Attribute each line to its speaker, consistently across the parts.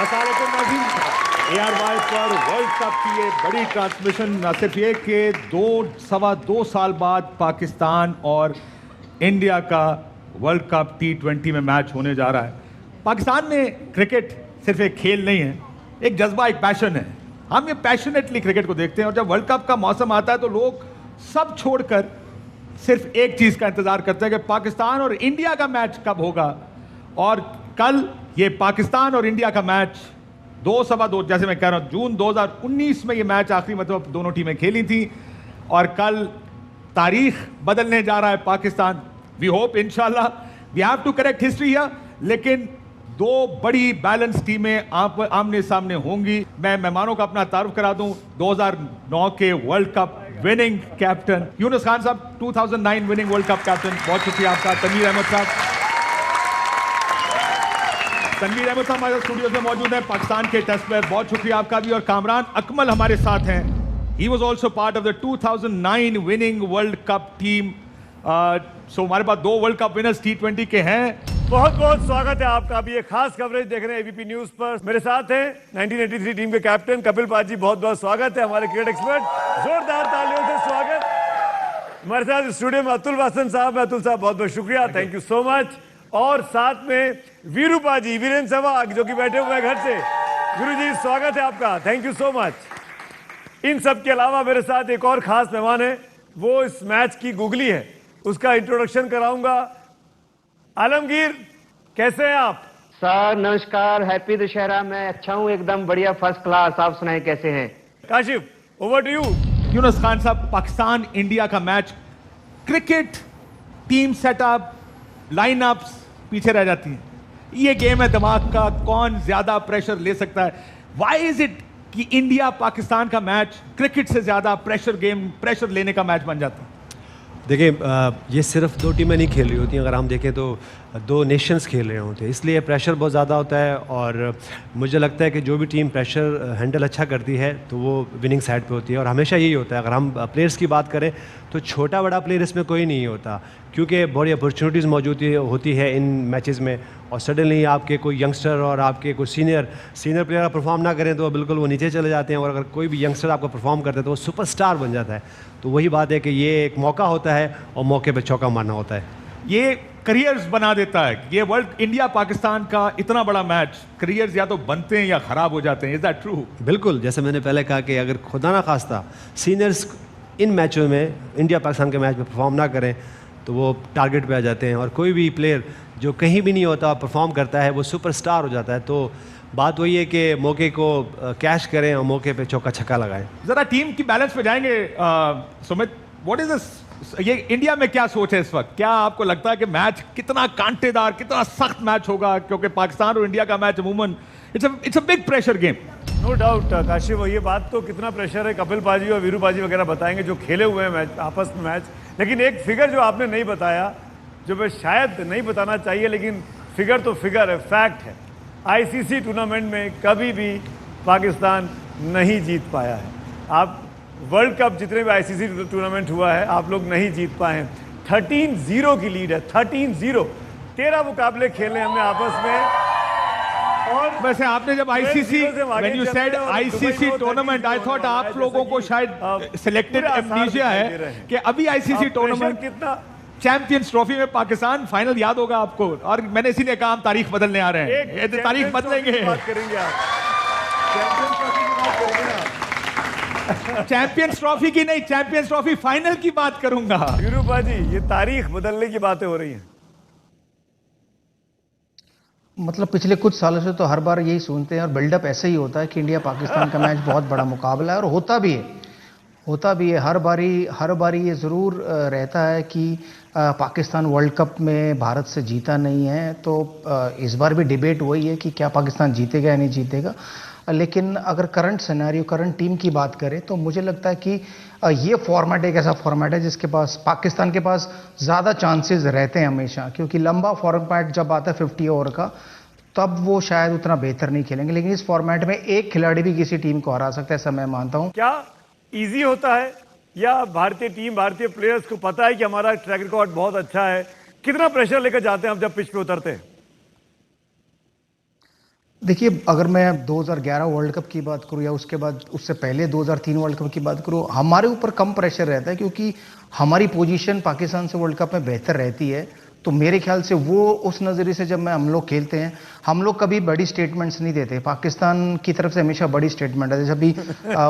Speaker 1: अस्सलामुअलैकुम नाज़रीन। ARY पर वर्ल्ड कप की ये बड़ी ट्रांसमिशन न सिर्फ ये कि सवा दो साल बाद पाकिस्तान और इंडिया का वर्ल्ड कप T20 में मैच होने जा रहा है। पाकिस्तान में क्रिकेट सिर्फ एक खेल नहीं है, एक जज्बा, एक पैशन है। हम ये पैशनेटली क्रिकेट को देखते हैं और जब वर्ल्ड कप का मौसम आता है तो लोग सब छोड़कर सिर्फ एक चीज़ का इंतज़ार करते हैं कि पाकिस्तान और इंडिया का मैच कब होगा। और कल ये पाकिस्तान और इंडिया का मैच सवा दो, जैसे मैं कह रहा हूँ, जून 2019 में ये मैच आखिरी मतलब दोनों टीमें खेली थी और कल तारीख बदलने जा रहा है पाकिस्तान। वी होप इंशाल्लाह we have to correct history here, लेकिन दो बड़ी बैलेंस टीमें आमने सामने होंगी। मैं मेहमानों का अपना तारुफ करा दूं। 2009 के world cup winning captain Yunus Khan साहब, 2009 विनिंग वर्ल्ड कप कैप्टन, बहुत शुक्रिया आपका। तनवीर अहमद साहब हमारे स्टूडियो में मौजूद हैं, पाकिस्तान के टेस्ट प्लेयर, बहुत शुक्रिया आपका भी। और कामरान अकमल हमारे साथ हैं, he was also part of the 2009 winning world cup team. So हमारे पास दो वर्ल्ड कप विनर्स T20 के हैं।
Speaker 2: बहुत बहुत स्वागत है आपका। अभी ये खास कवरेज देख रहे हैं ABP न्यूज पर। मेरे साथ हैं 1983 टीम के कैप्टन कपिल पाजी, बहुत बहुत स्वागत है। हमारे क्रिकेट एक्सपर्ट, जोरदार तालियों से स्वागत। हमारे साथ स्टूडियो में अतुल वासन साहब, अतुल साहब बहुत बहुत शुक्रिया, थैंक यू सो मच। और साथ में वीरू पाजी, वीरेंद्र सहवाग जो कि बैठे हुए हैं घर से। वीरू जी स्वागत है आपका, थैंक यू सो मच। इन सब के अलावा मेरे साथ एक और खास मेहमान है, वो इस मैच की गुगली है, उसका इंट्रोडक्शन कराऊंगा। आलमगीर, कैसे हैं आप?
Speaker 3: सर नमस्कार, हैप्पी दशहरा। मैं अच्छा हूँ, एकदम बढ़िया, फर्स्ट क्लास। आप सुनाएं कैसे हैं?
Speaker 2: Kashif, over to you.
Speaker 1: Younis Khan साहब, पाकिस्तान इंडिया का match, cricket team setup, lineups पीछे रह जाती हैं। ये गेम है दिमाग का, कौन ज्यादा प्रेशर ले सकता है। व्हाई इज इट कि इंडिया पाकिस्तान का मैच क्रिकेट से ज्यादा प्रेशर गेम, प्रेशर लेने का मैच बन जाता है?
Speaker 4: देखिए, ये सिर्फ दो टीमें नहीं खेल रही होती हैं, अगर हम देखें तो दो नेशंस खेल रहे होते हैं, इसलिए प्रेशर बहुत ज़्यादा होता है। और मुझे लगता है कि जो भी टीम प्रेशर हैंडल अच्छा करती है तो वो विनिंग साइड पे होती है। और हमेशा यही होता है, अगर हम प्लेयर्स की बात करें तो छोटा बड़ा प्लेयर इसमें कोई नहीं होता, क्योंकि बड़ी अपॉर्चुनिटीज़ मौजूद होती है इन मैचेस में। और सडनली आपके कोई यंगस्टर और आपके कोई सीनियर प्लेयर परफॉर्म ना करें तो बिल्कुल वो नीचे चले जाते हैं, और अगर कोई भी यंगस्टर आपको परफॉर्म करता है तो वो सुपरस्टार बन जाता है। तो वही बात है कि ये एक मौका होता है और मौके पे चौका मारना होता है।
Speaker 1: ये करियर्स बना देता है। ये वर्ल्ड इंडिया पाकिस्तान का इतना बड़ा मैच, करियर्स या तो बनते हैं या खराब हो जाते हैं। Is that true?
Speaker 4: बिल्कुल, जैसे मैंने पहले कहा कि अगर खुदा ना खास्ता सीनियर्स इन मैचों में, इंडिया पाकिस्तान के मैच में परफॉर्म ना करें तो वो टारगेट पे आ जाते हैं। और कोई भी प्लेयर जो कहीं भी नहीं होता परफॉर्म करता है वो सुपरस्टार हो जाता है। तो बात वही है कि मौके को कैश करें और मौके पे चौका छक्का लगाएं।
Speaker 1: जरा टीम की बैलेंस पे जाएंगे। सुमित, व्हाट इज दिस, ये इंडिया में क्या सोच है इस वक्त? क्या आपको लगता है कि मैच कितना कांटेदार, कितना सख्त मैच होगा? क्योंकि पाकिस्तान और इंडिया का मैच अमूमन it's a big pressure game.
Speaker 2: No doubt Kashif, ये बात तो कितना प्रेशर है कपिल पाजी और वीरू पाजी वगैरह बताएंगे जो खेले हुए हैं मैच, आपस में मैच। लेकिन एक फिगर जो आपने नहीं बताया, जो मैं शायद नहीं बताना चाहिए, लेकिन फिगर तो फिगर है, फैक्ट है। ICC टूर्नामेंट में कभी भी पाकिस्तान नहीं जीत पाया है। आप वर्ल्ड कप जितने भी ICC टूर्नामेंट हुआ है आप लोग नहीं जीत पाए हैं। 13-0 की लीड है, 13-0। 13 मुकाबले खेले हमने आपस में। और
Speaker 1: वैसे आपने जब ICC, when you said ICC tournament, I thought आप लोगों को शायद सिलेक्टेड एमनीशिया है कि अभी ICC टूर्नामेंट
Speaker 2: कितना
Speaker 1: चैंपियंस ट्रॉफी में पाकिस्तान फाइनल याद होगा आपको। और मैंने इसीलिए कहा हम तारीख बदलने आ रहे हैं, ये तारीख बदलेंगे। चैंपियंस ट्रॉफी की नहीं, चैंपियंस ट्रॉफी फाइनल की बात करूंगा।
Speaker 2: यूरुपा जी, ये तारीख बदलने की बातें हो रही हैं।
Speaker 5: मतलब पिछले कुछ सालों से तो हर बार यही सुनते हैं और बिल्डअप ऐसे ही होता है कि इंडिया पाकिस्तान का मैच बहुत बड़ा मुकाबला है, और होता भी है। हर बारी ये ज़रूर रहता है कि पाकिस्तान वर्ल्ड कप में भारत से जीता नहीं है। तो इस बार भी डिबेट वही है कि क्या पाकिस्तान जीतेगा या नहीं जीतेगा। लेकिन अगर करंट सिनेरियो, करंट टीम की बात करें तो मुझे लगता है कि ये फॉर्मेट एक ऐसा फॉर्मेट है जिसके पास, पाकिस्तान के पास ज़्यादा चांसेस रहते हैं हमेशा, क्योंकि लंबा फॉर्मेट जब आता है 50 ओवर का तब वो शायद उतना बेहतर नहीं खेलेंगे। लेकिन इस फॉर्मेट में एक खिलाड़ी भी किसी टीम को हरा सकता है, ऐसा मैं मानता हूँ।
Speaker 2: क्या इजी होता है, या भारतीय टीम, भारतीय प्लेयर्स को पता है कि हमारा ट्रैक रिकॉर्ड बहुत अच्छा है? कितना प्रेशर लेकर जाते हैं हम जब पिच पे उतरते हैं?
Speaker 5: देखिए, अगर मैं 2011 वर्ल्ड कप की बात करूं या उसके बाद उससे पहले 2003 वर्ल्ड कप की बात करूं, हमारे ऊपर कम प्रेशर रहता है क्योंकि हमारी पोजीशन पाकिस्तान से वर्ल्ड कप में बेहतर रहती है। तो मेरे ख्याल से वो उस नज़रिए से जब हम लोग खेलते हैं, हम लोग कभी बड़ी स्टेटमेंट्स नहीं देते। पाकिस्तान की तरफ से हमेशा बड़ी स्टेटमेंट है। जैसे अभी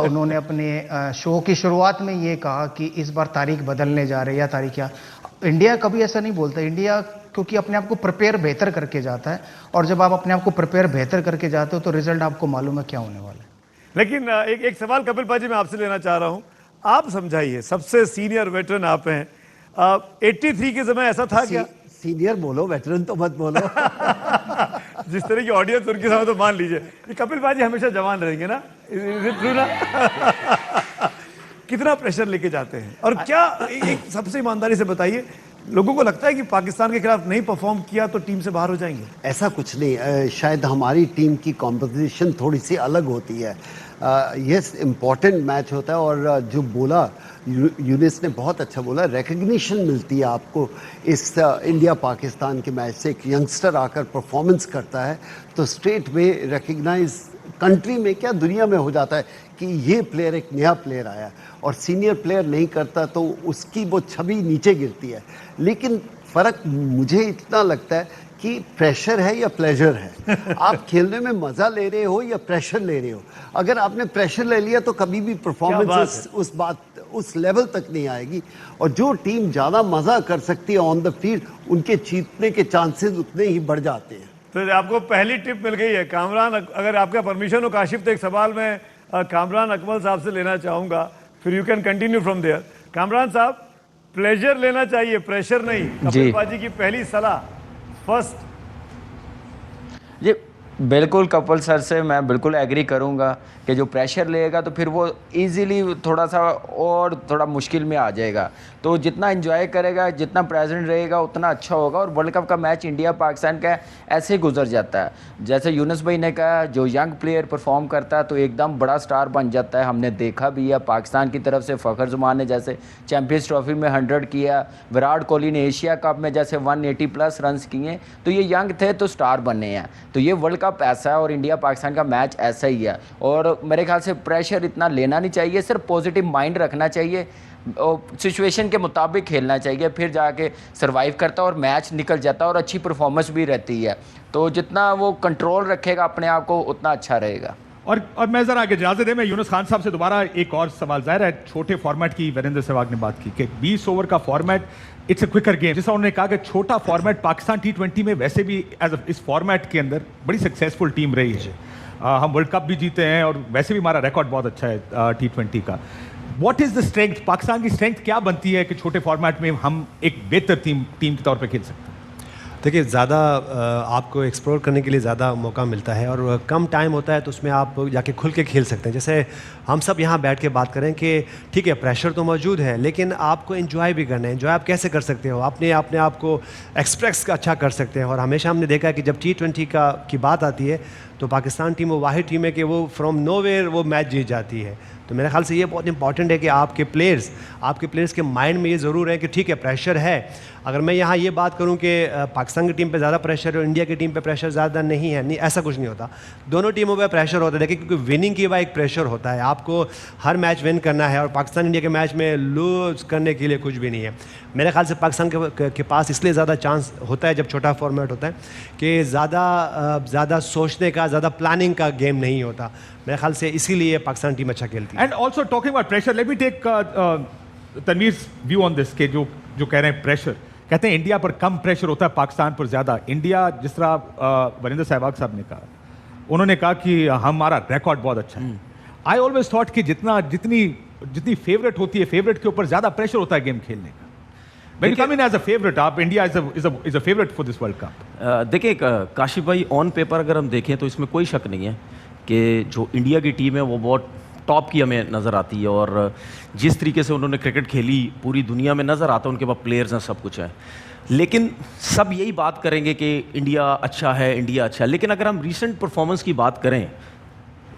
Speaker 5: उन्होंने अपने शो की शुरुआत में ये कहा कि इस बार तारीख बदलने जा रहे हैं या तारीख क्या। इंडिया कभी ऐसा नहीं बोलता। इंडिया क्योंकि अपने आप को प्रिपेयर बेहतर करके जाता है, और जब आप अपने आप को प्रिपेयर बेहतर करके जाते हो तो रिजल्ट आपको मालूम है क्या होने वाला है।
Speaker 2: लेकिन एक सवाल कपिल पाजी मैं आपसे लेना चाह रहा हूं, आप समझाइए, सबसे सीनियर वेटरन आप हैं। 83 के समय ऐसा था क्या?
Speaker 6: सीनियर बोलो, वेटरन तो मत बोलो।
Speaker 2: जिस तरह की ऑडियंस उनके सामने, तो मान लीजिए कि कपिल पाजी हमेशा जवान रहेंगे ना, इज इट ट्रू ना? कितना प्रेशर लेके जाते हैं, और क्या एक सबसे ईमानदारी से बताइए, लोगों को लगता है कि पाकिस्तान के खिलाफ नहीं परफॉर्म किया तो टीम से बाहर हो जाएंगे?
Speaker 6: ऐसा कुछ नहीं, शायद हमारी टीम की कॉम्पोजिशन थोड़ी सी अलग होती है। यस, इम्पॉर्टेंट मैच होता है, और जो बोला यूनिस ने बहुत अच्छा बोला, रिकग्निशन मिलती है आपको इस इंडिया पाकिस्तान के मैच से। एक यंगस्टर आकर परफॉर्मेंस करता है तो स्ट्रेट वे रिकग्नाइज कंट्री में, क्या दुनिया में हो जाता है कि ये प्लेयर एक नया प्लेयर आया, और सीनियर प्लेयर नहीं करता तो उसकी वो छवि नीचे गिरती है। लेकिन फ़र्क मुझे इतना लगता है कि प्रेशर है या प्लेजर है। आप खेलने में मज़ा ले रहे हो या प्रेशर ले रहे हो। अगर आपने प्रेशर ले लिया तो कभी भी परफॉर्मेंस उस लेवल तक नहीं आएगी, और जो टीम ज़्यादा मज़ा कर सकती है ऑन द फील्ड, उनके जीतने के चांसेस उतने ही बढ़ जाते हैं।
Speaker 2: तो आपको पहली टिप मिल गई है। कामरान, अगर आपका परमिशन हो काशिफ, तो एक सवाल मैं कामरान अकमल साहब से लेना चाहूँगा, फिर you can continue from there. Kamran साहब, प्लेजर लेना चाहिए, प्रेशर नहीं। कपिल पाजी की पहली सलाह फर्स्ट।
Speaker 7: जी बिल्कुल, कपिल सर से मैं बिल्कुल एग्री करूंगा कि जो प्रेशर लेगा तो फिर वो इजीली थोड़ा सा और थोड़ा मुश्किल में आ जाएगा। तो जितना एंजॉय करेगा, जितना प्रेजेंट रहेगा, उतना अच्छा होगा। और वर्ल्ड कप का मैच इंडिया पाकिस्तान का ऐसे ही गुजर जाता है। जैसे यूनुस भाई ने कहा, जो यंग प्लेयर परफॉर्म करता है तो एकदम बड़ा स्टार बन जाता है। हमने देखा भी है पाकिस्तान की तरफ से फ़खर ज़मान ने जैसे चैम्पियंस ट्रॉफी में 100 किया, विराट कोहली ने एशिया कप में जैसे 180+ रन किए। तो ये यंग थे तो स्टार बने हैं। तो ये वर्ल्ड कप ऐसा है और इंडिया पाकिस्तान का मैच ऐसा ही है। और मेरे ख्याल से प्रेशर इतना लेना नहीं चाहिए, सिर्फ पॉजिटिव माइंड रखना चाहिए, सिचुएशन के मुताबिक खेलना चाहिए, फिर जाके सरवाइव करता है और मैच निकल जाता है और अच्छी परफॉर्मेंस भी रहती है। तो जितना वो कंट्रोल रखेगा अपने आप को, उतना अच्छा रहेगा।
Speaker 1: और मैं जरा आगे इजाजत है, मैं यूनुस खान साहब से दोबारा एक और सवाल। जाहिर है छोटे फॉर्मेट की वीरेंद्र सहवाग ने बात की कि 20 ओवर का format, it's a quicker game. जैसा उन्होंने कहा कि छोटा फॉर्मेट पाकिस्तान T20 में वैसे भी इस फॉर्मेट के अंदर बड़ी सक्सेसफुल टीम रही है। हम वर्ल्ड कप भी जीते हैं और वैसे भी हमारा रिकॉर्ड बहुत अच्छा है T20 का। What is the strength, Pakistan की स्ट्रेंथ क्या बनती है कि छोटे फॉर्मेट में हम एक बेहतर टीम के तौर पे खेल सकते हैं?
Speaker 4: देखिए, ज़्यादा आपको एक्सप्लोर करने के लिए ज़्यादा मौका मिलता है, और कम टाइम होता है तो उसमें आप जाके खुल के खेल सकते हैं। जैसे हम सब यहाँ बैठ के बात करें कि ठीक है, प्रेशर तो मौजूद है, लेकिन आपको एंजॉय भी करना है। एंजॉय आप कैसे कर सकते हो? अपने आप को एक्सप्रेस अच्छा कर सकते हैं। और हमेशा हमने देखा है कि जब T20 की बात आती है तो पाकिस्तान टीम वो वाहिद टीम है कि वो फ्रॉम नोवेयर वो मैच जीत जाती है। तो मेरे ख्याल से ये बहुत इंपॉर्टेंट है कि आपके प्लेयर्स के माइंड में ये ज़रूर है कि ठीक है, प्रेशर है। अगर मैं यहाँ ये बात करूँ कि पाकिस्तान की टीम पे ज़्यादा प्रेशर है और इंडिया की टीम पे प्रेशर ज़्यादा नहीं है, नहीं, ऐसा कुछ नहीं होता। दोनों टीमों पे प्रेशर होता है। देखिए, क्योंकि विनिंग की एक प्रेशर होता है, आपको हर मैच विन करना है, और पाकिस्तान इंडिया के मैच में लूज करने के लिए कुछ भी नहीं है। मेरे ख्याल से पाकिस्तान के पास इसलिए ज़्यादा चांस होता है जब छोटा फॉर्मेट होता है कि ज़्यादा सोचने का, ज़्यादा प्लानिंग का गेम नहीं होता। मेरे ख्याल से इसीलिए पाकिस्तान टीम अच्छा खेलती है।
Speaker 1: And also talking about pressure, let me take Tanvir's view on this के जो कह रहे हैं प्रेशर, कहते हैं इंडिया पर कम प्रेशर होता है, पाकिस्तान पर ज़्यादा। इंडिया, जिस तरह वरिंदर सहवाग साहब ने कहा, उन्होंने कहा कि हमारा रिकॉर्ड बहुत अच्छा है। आई ऑलवेज थॉट कि जितनी फेवरेट होती है, फेवरेट के ऊपर ज़्यादा प्रेशर होता है गेम खेलने का। When you come in as a favorite, आप India is a favorite for this World Cup.
Speaker 8: देखिए काशिफ भाई, ऑन पेपर अगर हम देखें तो इसमें कोई शक नहीं है कि जो इंडिया की टीम है वो बहुत टॉप की हमें नज़र आती है, और जिस तरीके से उन्होंने क्रिकेट खेली पूरी दुनिया में नज़र आता है, उनके पास प्लेयर्स हैं, सब कुछ है। लेकिन सब यही बात करेंगे कि इंडिया अच्छा है, इंडिया अच्छा है। लेकिन अगर हम रीसेंट परफॉर्मेंस की बात करें,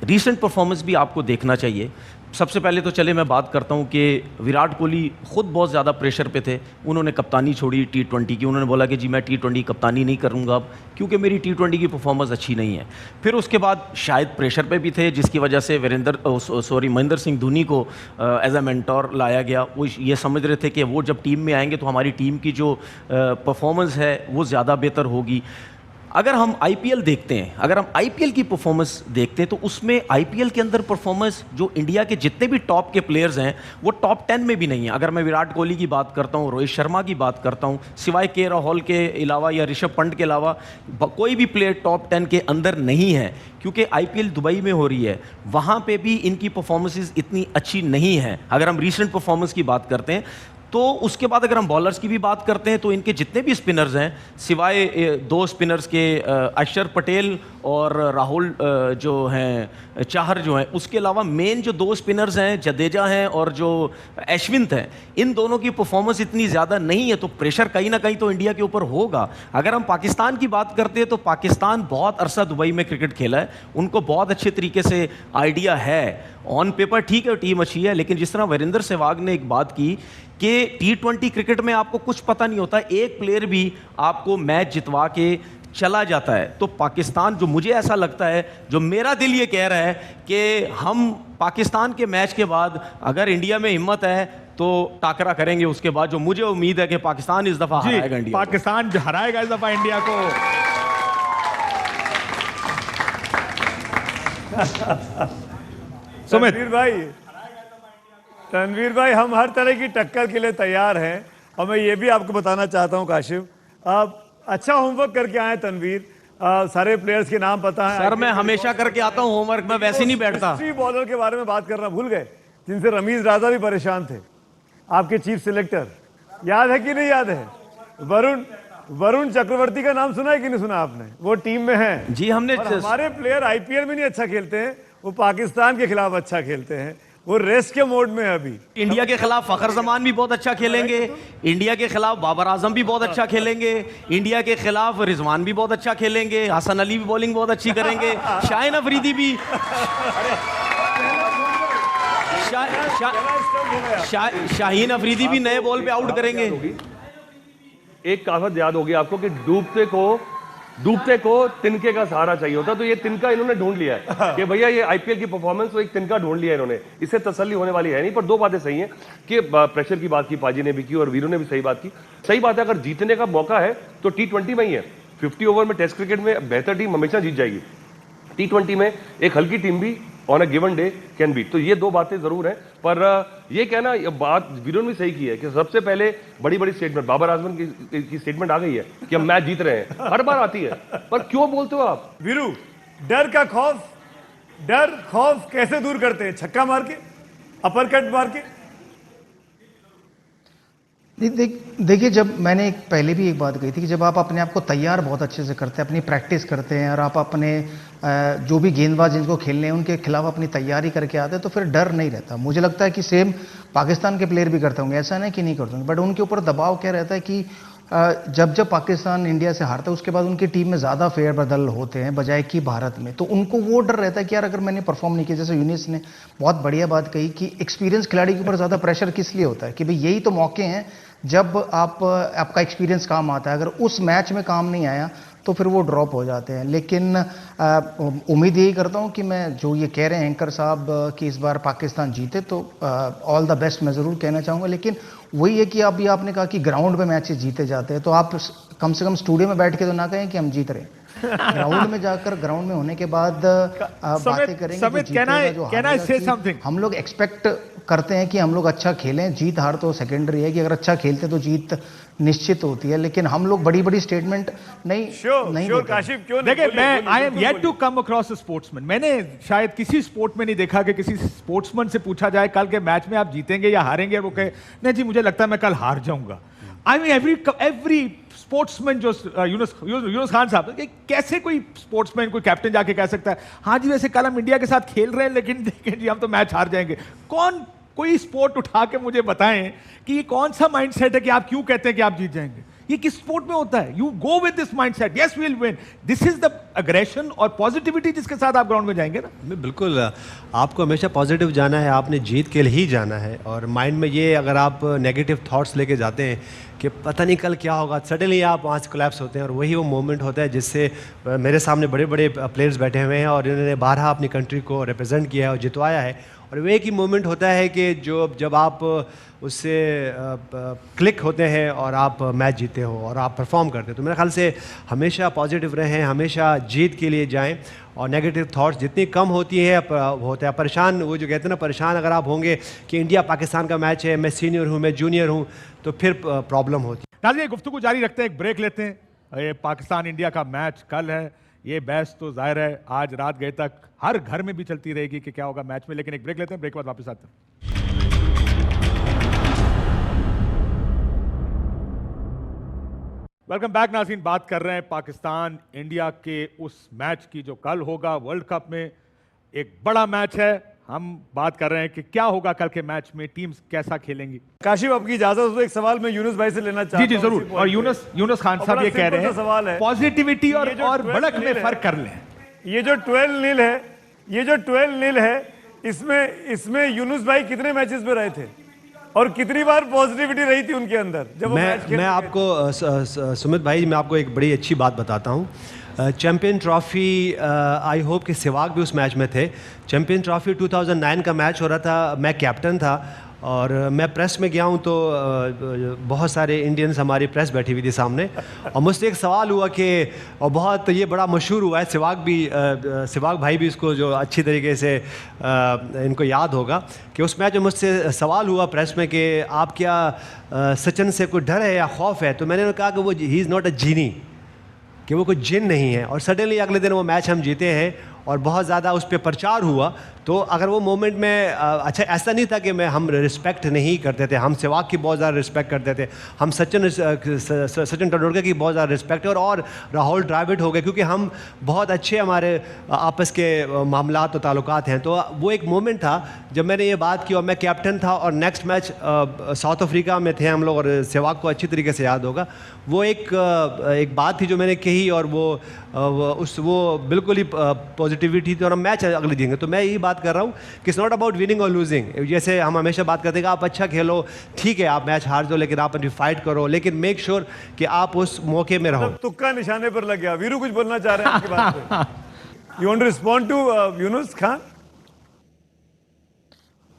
Speaker 8: रीसेंट परफॉर्मेंस भी आपको देखना चाहिए सबसे पहले तो चले मैं बात करता हूं कि विराट कोहली खुद बहुत ज़्यादा प्रेशर पे थे। उन्होंने कप्तानी छोड़ी T20 की, उन्होंने बोला कि जी मैं T20 कप्तानी नहीं करूंगा अब, क्योंकि मेरी T20 की परफॉर्मेंस अच्छी नहीं है। फिर उसके बाद शायद प्रेशर पे भी थे, जिसकी वजह से महेंद्र सिंह धोनी को एज ए मेंटोर लाया गया। वो ये समझ रहे थे कि वो जब टीम में आएंगे तो हमारी टीम की जो परफॉर्मेंस है वो ज़्यादा बेहतर होगी। अगर हम आईपीएल देखते हैं, अगर हम आईपीएल की परफॉर्मेंस देखते हैं तो उसमें आईपीएल के अंदर परफॉर्मेंस जो इंडिया के जितने भी टॉप के प्लेयर्स हैं वो टॉप 10 में भी नहीं है। अगर मैं विराट कोहली की बात करता हूँ, रोहित शर्मा की बात करता हूँ, सिवाय के राहुल के अलावा या ऋषभ पंत के अलावा कोई भी प्लेयर टॉप 10 के अंदर नहीं है। क्योंकि आईपीएल दुबई में हो रही है, वहाँ पे भी इनकी परफॉर्मेंसेस इतनी अच्छी नहीं है। अगर हम रीसेंट परफॉर्मेंस की बात करते हैं तो उसके बाद अगर हम बॉलर्स की भी बात करते हैं तो इनके जितने भी स्पिनर्स हैं, सिवाय दो स्पिनर्स के अक्षर पटेल और राहुल जो हैं चाहर जो हैं, उसके अलावा मेन जो दो स्पिनर्स हैं जडेजा हैं और जो अश्विन हैं, इन दोनों की परफॉर्मेंस इतनी ज़्यादा नहीं है। तो प्रेशर कहीं ना कहीं तो इंडिया के ऊपर होगा। अगर हम पाकिस्तान की बात करते हैं तो पाकिस्तान बहुत अरसा दुबई में क्रिकेट खेला है, उनको बहुत अच्छे तरीके से आइडिया है। ऑन पेपर ठीक है टीम अच्छी है, लेकिन जिस तरह वीरेंद्र सहवाग ने एक बात की कि T20 क्रिकेट में आपको कुछ पता नहीं होता, एक प्लेयर भी आपको मैच जितवा के चला जाता है। तो पाकिस्तान, जो मुझे ऐसा लगता है, जो मेरा दिल ये कह रहा है कि हम पाकिस्तान के मैच के बाद अगर इंडिया में हिम्मत है तो टाकरा करेंगे। उसके बाद जो मुझे उम्मीद है कि पाकिस्तान इस दफा हराएगा इंडिया,
Speaker 1: पाकिस्तान हराएगा इस दफा इंडिया को। सुमित,
Speaker 2: तनवीर भाई, हम हर तरह की टक्कर के लिए तैयार हैं। और मैं ये भी आपको बताना चाहता हूं काशिफ, आप अच्छा होमवर्क करके आए तनवीर, सारे प्लेयर्स के नाम पता है।
Speaker 8: सर मैं हमेशा करके आता हूं होमवर्क, मैं वैसे नहीं बैठता।
Speaker 2: बॉलर के बारे में बात करना भूल गए, जिनसे रमीज राजा भी परेशान थे, आपके चीफ सिलेक्टर, याद है कि नहीं याद है? वरुण चक्रवर्ती का नाम सुना है कि नहीं सुना आपने? वो टीम में है
Speaker 8: जी। हमने
Speaker 2: हमारे प्लेयर आईपीएल में नहीं अच्छा खेलते हैं, वो पाकिस्तान के खिलाफ अच्छा खेलते हैं, वो रेस्ट के मोड में है अभी।
Speaker 8: इंडिया के खिलाफ फखर जमान भी बहुत अच्छा खेलेंगे, इंडिया के खिलाफ बाबर आजम भी बहुत अच्छा खेलेंगे, इंडिया के खिलाफ रिजवान भी बहुत अच्छा खेलेंगे, हसन अली भी बॉलिंग बहुत अच्छी करेंगे, शाहीन अफरीदी भी शाहीन अफरीदी भी नए बॉल पे आउट करेंगे।
Speaker 9: एक कहावत याद होगी आपको कि डूबते को तिनके का सहारा चाहिए होता। तो ये तिनका इन्होंने ढूंढ लिया है कि भैया ये आईपीएल की परफॉर्मेंस तो एक तिनका ढूंढ लिया इन्होंने, इससे तसल्ली होने वाली है नहीं। पर दो बातें सही हैं कि प्रेशर की बात की पाजी ने भी की और वीरू ने भी सही बात की। सही बात है, अगर जीतने का मौका है तो T20 में ही है। 50 ओवर में टेस्ट क्रिकेट में बेहतर टीम हमेशा जीत जाएगी, T20 में एक हल्की टीम भी on a given day can beat. तो ये दो बातें जरूर हैं। पर ये कहना, ये बात वीरू ने भी सही की है कि सबसे पहले बड़ी बड़ी स्टेटमेंट बाबर आजम की स्टेटमेंट आ गई है कि हम मैच जीत रहे हैं, हर बार आती है। पर क्यों बोलते हो आप?
Speaker 2: वीरू, डर खौफ कैसे दूर करते हैं? छक्का मार के, अपरकट मार के?
Speaker 5: देखिए, जब मैंने पहले भी एक बात कही थी कि जब आप अपने आप को तैयार बहुत अच्छे से करते हैं, अपनी प्रैक्टिस करते हैं और आप अपने जो भी गेंदबाज जिनको खेलने हैं उनके खिलाफ अपनी तैयारी करके आते हैं तो फिर डर नहीं रहता। मुझे लगता है कि सेम पाकिस्तान के प्लेयर भी करते होंगे, ऐसा नहीं कि नहीं करते होंगे, बट उनके ऊपर दबाव क्या रहता है कि जब पाकिस्तान इंडिया से हारता है उसके बाद उनकी टीम में ज़्यादा फेर बदल होते हैं बजाय कि भारत में। तो उनको वो डर रहता है कि यार अगर मैंने परफॉर्म नहीं किया, जैसे यूनिस ने बहुत बढ़िया बात कही कि एक्सपीरियंस खिलाड़ी के ऊपर ज़्यादा प्रेशर किस लिए होता है कि भाई यही तो मौके हैं जब आपका एक्सपीरियंस काम आता है। अगर उस मैच में काम नहीं आया तो फिर वो ड्रॉप हो जाते हैं। लेकिन उम्मीद यही करता हूँ कि मैं जो ये कह रहे हैं एंकर साहब कि इस बार पाकिस्तान जीते तो ऑल द बेस्ट मैं ज़रूर कहना चाहूँगा। लेकिन वही है कि अभी आपने कहा कि ग्राउंड में मैचेस जीते जाते हैं, तो आप कम से कम स्टूडियो में बैठ के तो ना कहें कि हम जीत रहे हैं। ग्राउंड में जाकर, ग्राउंड में होने के बाद बातें करेंगे। हम लोग एक्सपेक्ट करते हैं कि हम लोग अच्छा खेलें, जीत हार तो सेकेंडरी है कि अगर अच्छा खेलते तो जीत निश्चित होती है, लेकिन हम लोग बड़ी बड़ी स्टेटमेंट नहीं
Speaker 2: काशिफ क्यों?
Speaker 1: देखिए, मैं I am yet to come across a sportsman. मैंने शायद किसी स्पोर्ट में नहीं देखा कि किसी स्पोर्ट्समैन से पूछा जाए कल के मैच में आप जीतेंगे या हारेंगे, वो कहे नहीं जी मुझे लगता है मैं कल हार जाऊंगा। आई मीन एवरी स्पोर्ट्समैन, जो यूनुस खान साहब, कैसे कोई स्पोर्ट्समैन, कोई कैप्टन जाके कह सकता है हाँ जी वैसे कल हम इंडिया के साथ खेल रहे हैं लेकिन देखें जी हम तो मैच हार जाएंगे? कोई स्पोर्ट उठा के मुझे बताएं कि ये कौन सा माइंडसेट है कि आप क्यों कहते हैं कि आप जीत जाएंगे? ये किस स्पोर्ट में होता है? You go with this mindset, yes we will win. This is the aggression और पॉजिटिविटी जिसके साथ आप ग्राउंड में जाएंगे ना.
Speaker 4: बिल्कुल, आपको हमेशा पॉजिटिव जाना है, आपने जीत के लिए ही जाना है. और माइंड में ये अगर आप नेगेटिव थॉट्स लेके जाते हैं कि पता नहीं कल क्या होगा, सडनली आप वहाँ से कोलैप्स होते हैं. और वही वो मोमेंट होता है जिससे मेरे सामने बड़े बड़े प्लेयर्स बैठे हुए हैं और इन्होंने 12 अपनी कंट्री को रिप्रेजेंट किया है और जितवाया है. और वो एक ही मोमेंट होता है कि जब आप उससे क्लिक होते हैं और आप मैच जीते हो और आप परफॉर्म करते हो. तो मेरे ख्याल से हमेशा पॉजिटिव रहें, हमेशा जीत के लिए जाएं और नेगेटिव थॉट्स जितनी कम होती है होता है. परेशान, वो जो कहते हैं ना, परेशान अगर आप होंगे कि इंडिया पाकिस्तान का मैच है, मैं सीनियर हूँ, मैं जूनियर हूँ, तो फिर प्रॉब्लम होती है.
Speaker 1: नाज़रीन, गुफ्तगू जारी रखते हैं, एक ब्रेक लेते हैं. ये पाकिस्तान इंडिया का मैच कल है. ये बहस तो जाहिर है आज रात गए तक हर घर में भी चलती रहेगी कि क्या होगा मैच में. लेकिन एक ब्रेक लेते हैं, ब्रेक के बाद वापस आते हैं. वेलकम बैक नाज़रीन. बात कर रहे हैं पाकिस्तान इंडिया के उस मैच की जो कल होगा वर्ल्ड कप में. एक बड़ा मैच है. हम बात कर रहे हैं कि क्या होगा कल के मैच में, टीम्स कैसा खेलेंगी.
Speaker 2: काशिफ, आपकी इजाजत हो तो एक सवाल मैं यूनुस भाई से लेना चाहता हूं.
Speaker 1: जी जरूर. और यूनुस खान साहब ये कह रहे
Speaker 2: सवाल
Speaker 1: हैं
Speaker 2: है,
Speaker 1: पॉजिटिविटी और भड़क में फर्क कर लें.
Speaker 2: ये जो 12-0 है, इसमें यूनुस भाई कितने मैचेस में रहे थे और कितनी बार पॉजिटिविटी रही थी उनके अंदर जब
Speaker 4: मैं आपको सुमित भाई, मैं आपको एक बड़ी अच्छी बात बताता हूँ. चैम्पियन ट्रॉफ़ी, आई होप कि सहवाग भी उस मैच में थे. चैम्पियन ट्रॉफ़ी 2009 का मैच हो रहा था, मैं कैप्टन था और मैं प्रेस में गया हूँ तो बहुत सारे इंडियंस, हमारी प्रेस बैठी हुई थी सामने. और मुझसे एक सवाल हुआ कि, और बहुत ये बड़ा मशहूर हुआ है, सहवाग भाई भी इसको जो अच्छी तरीके से इनको याद होगा कि उस मैच में मुझसे सवाल हुआ प्रेस में कि आप क्या सचिन से कोई डर है या खौफ है. तो मैंने कहा कि वो ही इज़ नॉट अ जीनी, कि वो कोई जिन नहीं है. और सडनली अगले दिन वो मैच हम जीते हैं और बहुत ज़्यादा उस पर प्रचार हुआ. तो अगर वो मोमेंट में अच्छा, ऐसा नहीं था कि हम रिस्पेक्ट नहीं करते थे, हम सहवाग की बहुत ज़्यादा रिस्पेक्ट करते थे, हम सचिन तेंदुलकर की बहुत ज़्यादा रिस्पेक्ट है और राहुल द्रविड़ हो गए, क्योंकि हम बहुत अच्छे हमारे आपस के मामलात और ताल्लुकात हैं. तो वो एक मोमेंट था जब मैंने ये बात की और मैं कैप्टन था और नेक्स्ट मैच साउथ अफ्रीका में थे हम लोग. और सहवाग को अच्छी तरीके से याद होगा, वो एक बात थी जो मैंने कही और वो बिल्कुल ही पॉजिटिविटी थी और हम मैच अगले देंगे. तो मैं यही बात कर रहा हूँ कि इट्स नॉट अबाउट विनिंग और लूजिंग. जैसे हम हमेशा बात करते हैं कि आप अच्छा खेलो, ठीक है, आप मैच हार दो, लेकिन आप फाइट करो, लेकिन मेक श्योर कि आप उस मौके में रहो.
Speaker 2: तुक्का निशाने पर लग गया. वीरू कुछ बोलना चाह रहे हैं आपकी बात पे. You want to respond to Younis Khan?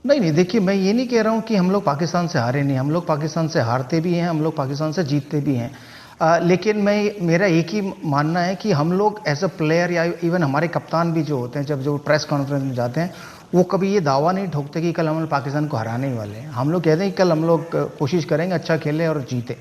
Speaker 5: नहीं, देखिए, मैं ये नहीं कह रहा हूँ कि हम लोग पाकिस्तान से हारे नहीं. हम लोग पाकिस्तान से हारते भी हैं, हम लोग पाकिस्तान से जीतते भी हैं. लेकिन मेरा एक ही मानना है कि हम लोग एज अ प्लेयर या इवन हमारे कप्तान भी जो होते हैं, जब जो प्रेस कॉन्फ्रेंस में जाते हैं, वो कभी ये दावा नहीं ठोकते कि कल हम लोग पाकिस्तान को हराने ही वाले हैं. हम लोग कहते हैं कि कल हम लोग कोशिश करेंगे अच्छा खेलें और जीते.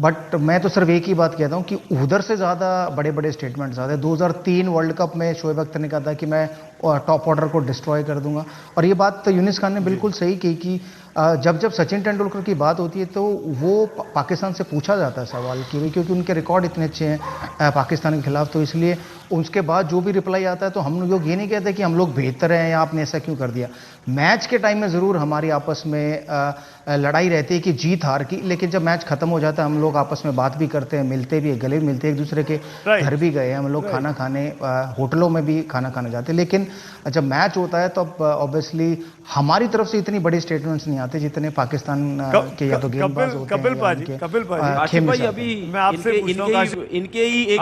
Speaker 5: बट मैं तो सिर्फ एक ही बात कहता हूँ कि उधर से ज़्यादा बड़े बड़े स्टेटमेंट्स आते हैं. 2003 वर्ल्ड कप में शोएब अख्तर ने कहा था कि मैं टॉप ऑर्डर को डिस्ट्रॉय कर दूंगा. और ये बात तो यूनिस खान ने बिल्कुल सही कही कि जब सचिन तेंदुलकर की बात होती है तो वो पाकिस्तान से पूछा जाता है सवाल कि क्योंकि उनके रिकॉर्ड इतने अच्छे हैं पाकिस्तान के खिलाफ. तो इसलिए उसके बाद जो भी रिप्लाई आता है तो हम लोग ये नहीं कहते कि हम लोग बेहतर हैं या आपने ऐसा क्यों कर दिया. मैच के टाइम में ज़रूर हमारी आपस में लड़ाई रहती है कि जीत हार की, लेकिन जब मैच खत्म हो जाता है हम लोग आपस में बात भी करते हैं, मिलते भी, गले भी मिलते हैं, एक दूसरे के घर भी गए हैं हम लोग, खाना खाने होटलों में भी खाना खाने जाते हैं. लेकिन जब मैच होता है तो ऑब्वियसली हमारी तरफ से इतने बड़े स्टेटमेंट्स नहीं आते जितने पाकिस्तान के या तो गेंदबाज होते हैं.
Speaker 2: कपिल पाजी,
Speaker 8: भाई अभी
Speaker 2: मैं आपसे
Speaker 8: इनके ही एक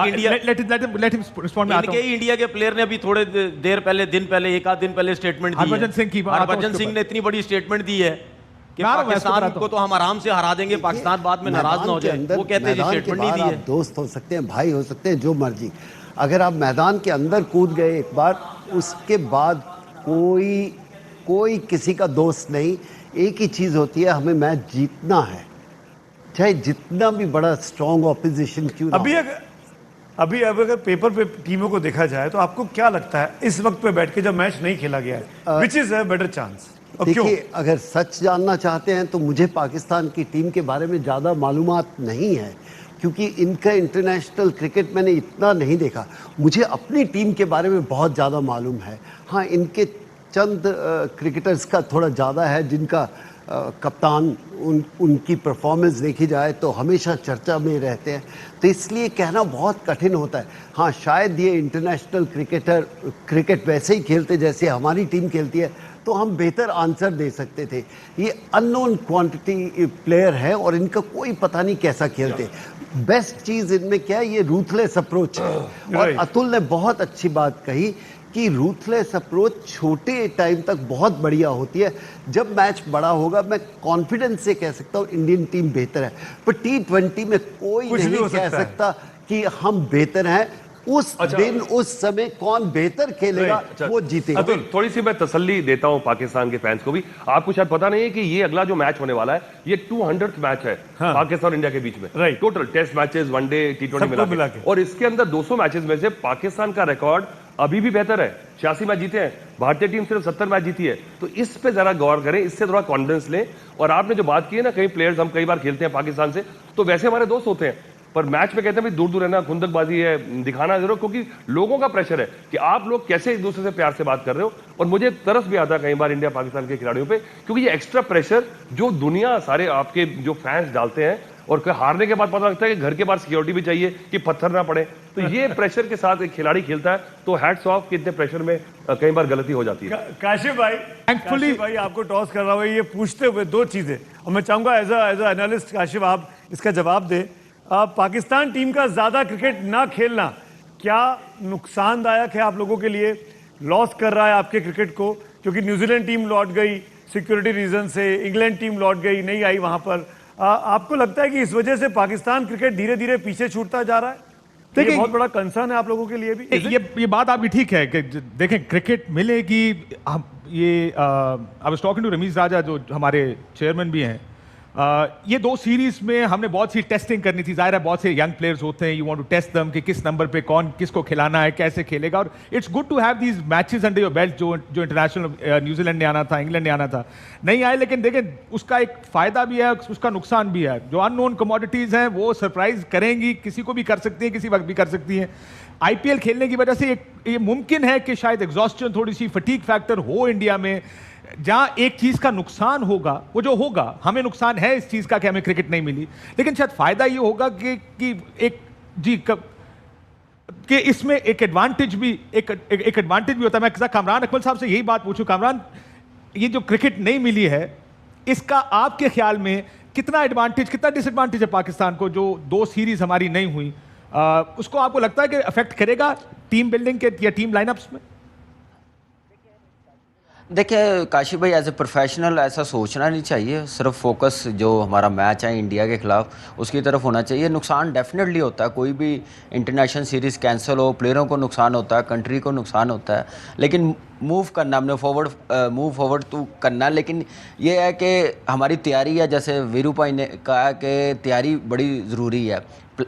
Speaker 8: इंडिया के प्लेयर ने अभी थोड़े देर पहले, एक आध दिन पहले स्टेटमेंट दी है. हरभजन सिंह ने इतनी बड़ी स्टेटमेंट दी है कि पाकिस्तान को तो हम आराम से हरा देंगे, पाकिस्तान बाद में नाराज ना हो जाए. वो कहते हैं स्टेटमेंट नहीं दी है.
Speaker 6: दोस्त हो सकते हैं, भाई हो सकते हैं, जो मर्जी. अगर आप मैदान के अंदर कूद गए एक बार, उसके बाद कोई किसी का दोस्त नहीं. एक ही चीज़ होती है, हमें मैच जीतना है, चाहे जितना भी बड़ा स्ट्रॉन्ग ऑपोजिशन क्यों ना.
Speaker 2: अभी अगर पेपर पे टीमों को देखा जाए तो आपको क्या लगता है इस वक्त पे बैठ के जब मैच नहीं खेला गया है, which is a better chance?
Speaker 6: देखिए, अगर सच जानना चाहते हैं तो मुझे पाकिस्तान की टीम के बारे में ज़्यादा मालूमात नहीं है, क्योंकि इनका इंटरनेशनल क्रिकेट मैंने इतना नहीं देखा. मुझे अपनी टीम के बारे में बहुत ज़्यादा मालूम है. हाँ, इनके चंद क्रिकेटर्स का थोड़ा ज़्यादा है जिनका कप्तान उनकी परफॉर्मेंस देखी जाए तो हमेशा चर्चा में रहते हैं, तो इसलिए कहना बहुत कठिन होता है। हाँ, शायद ये इंटरनेशनल क्रिकेट वैसे ही खेलते जैसे हमारी टीम खेलती है तो हम बेहतर आंसर दे सकते थे। ये अननोन क्वांटिटी प्लेयर है और इनका कोई पता नहीं कैसा खेलते। बेस्ट चीज़ इनमें क्या है, ये रूथलेस अप्रोच है। और अतुल ने बहुत अच्छी बात कही कि रूथलेस अप्रोच छोटे टाइम तक बहुत बढ़िया होती है। जब मैच बड़ा होगा मैं कॉन्फिडेंस से कह सकता हूँ इंडियन टीम बेहतर है, पर T20 में कोई नहीं कह सकता कि हम बेहतर हैं। उस दिन उस समय कौन बेहतर खेलेगा वो जीतेगा।
Speaker 9: अतुल, थोड़ी सी मैं तसल्ली देता हूं पाकिस्तान के फैंस को भी। आपको शायद पता नहीं है कि ये अगला जो मैच होने वाला है ये 200th मैच है पाकिस्तान और इंडिया के बीच में। Total test matches, one day, T20 मिला के। और इसके अंदर 200 मैचेस में से पाकिस्तान का रिकॉर्ड अभी भी बेहतर है। 86 मैच जीते हैं, भारतीय टीम सिर्फ 70 मैच जीती है। तो इस पे जरा गौर करें, इससे थोड़ा कॉन्फिडेंस लें। और आपने जो बात की है ना, कई प्लेयर्स हम कई बार खेलते हैं पाकिस्तान से, तो वैसे हमारे दोस्त होते हैं, पर मैच में कहते हैं भाई दूर दूर रहना, खुंदकबाजी है, दिखाना जरूर, क्योंकि लोगों का प्रेशर है कि आप लोग कैसे एक दूसरे से प्यार से बात कर रहे हो। और मुझे तरस भी आता है कई बार इंडिया पाकिस्तान के खिलाड़ियों पे, क्योंकि ये एक्स्ट्रा प्रेशर जो दुनिया सारे आपके जो फैंस डालते हैं, और हारने के बाद पता लगता है कि घर के बाहर सिक्योरिटी भी चाहिए कि पत्थर ना पड़े। तो ये प्रेशर के साथ एक खिलाड़ी खेलता है, तो हैट्स ऑफ कि इतने प्रेशर में कई बार गलती हो जाती है।
Speaker 2: काशिफ भाई, थैंकफुली भाई आपको टॉस कर रहा हूँ ये पूछते हुए दो चीजें, और मैं चाहूंगा एज अ एनालिस्ट काशिफ आप इसका जवाब दें। पाकिस्तान टीम का ज्यादा क्रिकेट ना खेलना क्या नुकसानदायक है आप लोगों के लिए, लॉस कर रहा है आपके क्रिकेट को? क्योंकि न्यूजीलैंड टीम लौट गई सिक्योरिटी रीजन से, इंग्लैंड टीम लौट गई, नहीं आई वहां पर। आपको लगता है कि इस वजह से पाकिस्तान क्रिकेट धीरे धीरे पीछे छूटता जा रहा है? देखिए, बहुत बड़ा कंसर्न है आप लोगों के लिए भी।
Speaker 1: ये बात आपकी ठीक है कि देखें क्रिकेट मिलेगी। हम ये I was talking to Rameez Raja जो हमारे चेयरमैन भी हैं, ये दो सीरीज में हमने बहुत सी टेस्टिंग करनी थी। जाहिर है बहुत से यंग प्लेयर्स होते हैं, you want to test them कि किस नंबर पे कौन किसको खिलाना है, कैसे खेलेगा। और it's good to have these matches under your belt. जो इंटरनेशनल न्यूजीलैंड ने आना था, इंग्लैंड ने आना था, नहीं आए। लेकिन देखें उसका एक फायदा भी है, उसका नुकसान भी है। जो अननोन कमोडिटीज हैं वो सरप्राइज करेंगी, किसी को भी कर सकती हैं, किसी वक्त भी कर सकती हैं। IPL खेलने की वजह से ये मुमकिन है कि शायद एग्जॉस्शन, थोड़ी सी फटीग फैक्टर हो इंडिया में। जहां एक चीज का नुकसान होगा, वो जो होगा, हमें नुकसान है इस चीज का कि हमें क्रिकेट नहीं मिली, लेकिन शायद फायदा ये होगा कि एक जी कि इसमें एक एडवांटेज भी होता है। मैं कामरान अकमल साहब से यही बात पूछूं, कामरान, ये जो क्रिकेट नहीं मिली है इसका आपके ख्याल में कितना एडवांटेज कितना डिसएडवांटेज है पाकिस्तान को? जो 2 सीरीज हमारी नहीं हुई, उसको आपको लगता है कि अफेक्ट करेगा टीम बिल्डिंग के या टीम लाइनअप्स में?
Speaker 7: देखिए काशिफ भाई, एज ए प्रोफेशनल ऐसा सोचना नहीं चाहिए। सिर्फ फोकस जो हमारा मैच है इंडिया के खिलाफ उसकी तरफ होना चाहिए। नुकसान डेफिनेटली होता है, कोई भी इंटरनेशनल सीरीज़ कैंसिल हो, प्लेयरों को नुकसान होता है, कंट्री को नुकसान होता है, लेकिन मूव करना, हमने मूव फॉरवर्ड तो करना। लेकिन ये है कि हमारी तैयारी है, जैसे वीरू भाई ने कहा कि तैयारी बड़ी ज़रूरी है,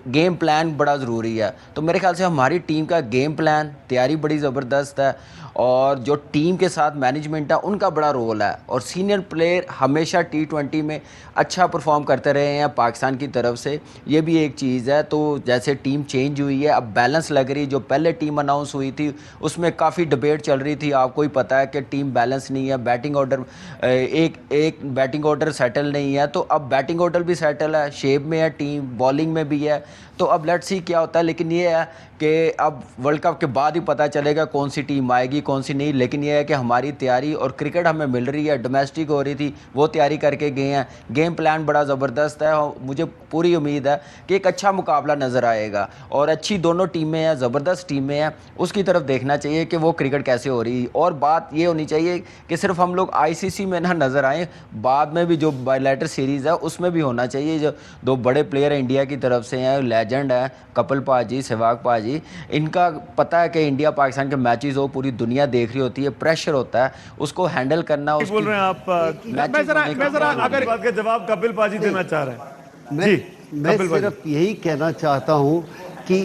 Speaker 7: गेम प्लान बड़ा ज़रूरी है। तो मेरे ख्याल से हमारी टीम का गेम प्लान, तैयारी बड़ी ज़बरदस्त है, और जो टीम के साथ मैनेजमेंट है उनका बड़ा रोल है। और सीनियर प्लेयर हमेशा T20 में अच्छा परफॉर्म करते रहे हैं पाकिस्तान की तरफ से, ये भी एक चीज़ है। तो जैसे टीम चेंज हुई है, अब बैलेंस लग रही है। जो पहले टीम अनाउंस हुई थी उसमें काफ़ी डिबेट चल रही थी, आपको ही पता है कि टीम बैलेंस नहीं है, बैटिंग ऑर्डर एक बैटिंग ऑर्डर सेटल नहीं है। तो अब बैटिंग ऑर्डर भी सेटल है, शेप में है टीम, बॉलिंग में भी है। तो अब लेट्स सी क्या होता है। लेकिन ये है कि अब वर्ल्ड कप के बाद ही पता चलेगा कौन सी टीम आएगी कौन सी नहीं। लेकिन ये है कि हमारी तैयारी और क्रिकेट हमें मिल रही है, डोमेस्टिक हो रही थी वो तैयारी करके गए हैं, गेम प्लान बड़ा ज़बरदस्त है। और मुझे पूरी उम्मीद है कि एक अच्छा मुकाबला नज़र आएगा, और अच्छी दोनों टीमें हैं, ज़बरदस्त टीमें हैं, उसकी तरफ देखना चाहिए कि वो क्रिकेट कैसे हो रही है। और बात ये होनी चाहिए कि सिर्फ हम लोग ICC में ना नज़र आएँ, बाद में भी जो बायलैटर सीरीज़ है उसमें भी होना चाहिए। जो 2 बड़े प्लेयर इंडिया की तरफ से हैं, लेजेंड है कपिल पाजी, सहवाग पाजी, इनका पता है कि इंडिया पाकिस्तान के मैचेस हो पूरी दुनिया देख रही होती है, प्रेशर होता है, उसको हैंडल करना।
Speaker 2: बोल रहे हैं आप, मैं जरा अगर बात का जवाब कपिल पाजी देना चाह रहे हैं।
Speaker 6: मैं सिर्फ यही कहना चाहता हूं कि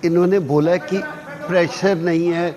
Speaker 6: इन्होंने बोला कि प्रेशर नहीं है,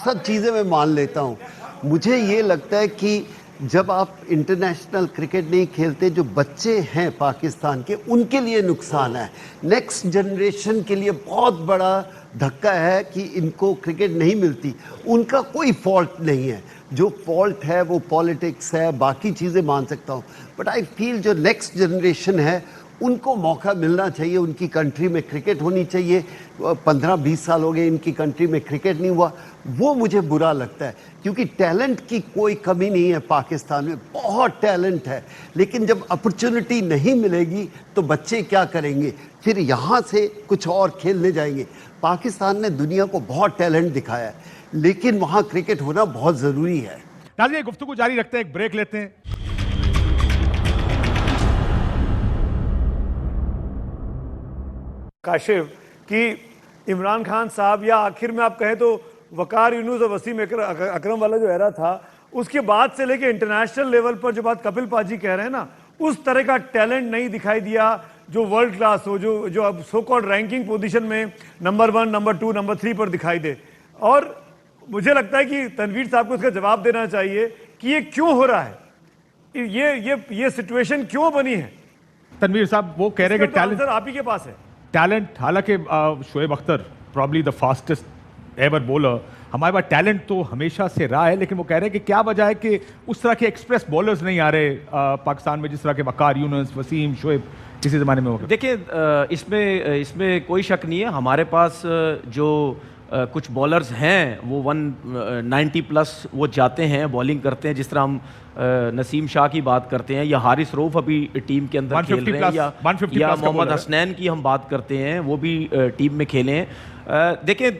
Speaker 6: सब चीज़ें मैं मान लेता हूं। मुझे ये लगता है कि जब आप इंटरनेशनल क्रिकेट नहीं खेलते, जो बच्चे हैं पाकिस्तान के उनके लिए नुकसान है, नेक्स्ट जनरेशन के लिए बहुत बड़ा धक्का है कि इनको क्रिकेट नहीं मिलती। उनका कोई फॉल्ट नहीं है, जो फॉल्ट है वो पॉलिटिक्स है, बाकी चीज़ें मान सकता हूँ, बट आई फील जो नेक्स्ट जनरेशन है उनको मौका मिलना चाहिए, उनकी कंट्री में क्रिकेट होनी चाहिए। 15-20 साल हो गए इनकी कंट्री में क्रिकेट नहीं हुआ, वो मुझे बुरा लगता है, क्योंकि टैलेंट की कोई कमी नहीं है पाकिस्तान में, बहुत टैलेंट है, लेकिन जब अपॉर्चुनिटी नहीं मिलेगी तो बच्चे क्या करेंगे, फिर यहाँ से कुछ और खेलने जाएंगे। पाकिस्तान ने दुनिया को बहुत टैलेंट दिखाया है, लेकिन वहाँ क्रिकेट होना बहुत ज़रूरी है।
Speaker 1: नाज़रीन, गुफ्तगू जारी रखते हैं, एक ब्रेक लेते हैं।
Speaker 2: काशिफ कि इमरान खान साहब या आखिर में आप कहें तो वकार यूनुस और वसीम अकरम वाला जो एरा था, उसके बाद से लेके इंटरनेशनल लेवल पर जो बात कपिल पाजी कह रहे हैं ना, उस तरह का टैलेंट नहीं दिखाई दिया जो वर्ल्ड क्लास हो, जो अब सो कॉल्ड रैंकिंग पोजीशन में नंबर 1, नंबर 2, नंबर 3 पर दिखाई दे। और मुझे लगता है कि तनवीर साहब को इसका जवाब देना चाहिए कि ये क्यों हो रहा है, ये सिचुएशन क्यों बनी है।
Speaker 1: तनवीर साहब वो कह रहे हैं कि टैलेंट
Speaker 2: आप ही के पास है।
Speaker 1: टैलेंट, हालांकि Shoaib Akhtar probably the fastest ever bowler, हमारे पास टैलेंट तो हमेशा से रहा है, लेकिन वो कह रहे हैं कि क्या वजह है कि उस तरह के एक्सप्रेस बॉलर्स नहीं आ रहे पाकिस्तान में, जिस तरह के वकार यूनुस, वसीम, शोएब किसी ज़माने में हो।
Speaker 8: देखिए, इसमें कोई शक नहीं है, हमारे पास जो कुछ बॉलर्स हैं वो 190 प्लस वो जाते हैं, बॉलिंग करते हैं, जिस तरह हम नसीम शाह की बात करते हैं या हारिस रऊफ अभी टीम के अंदर खेल रहे हैं, या मोहम्मद हसनैन की हम बात करते हैं, वो भी टीम में खेले हैं। देखिए,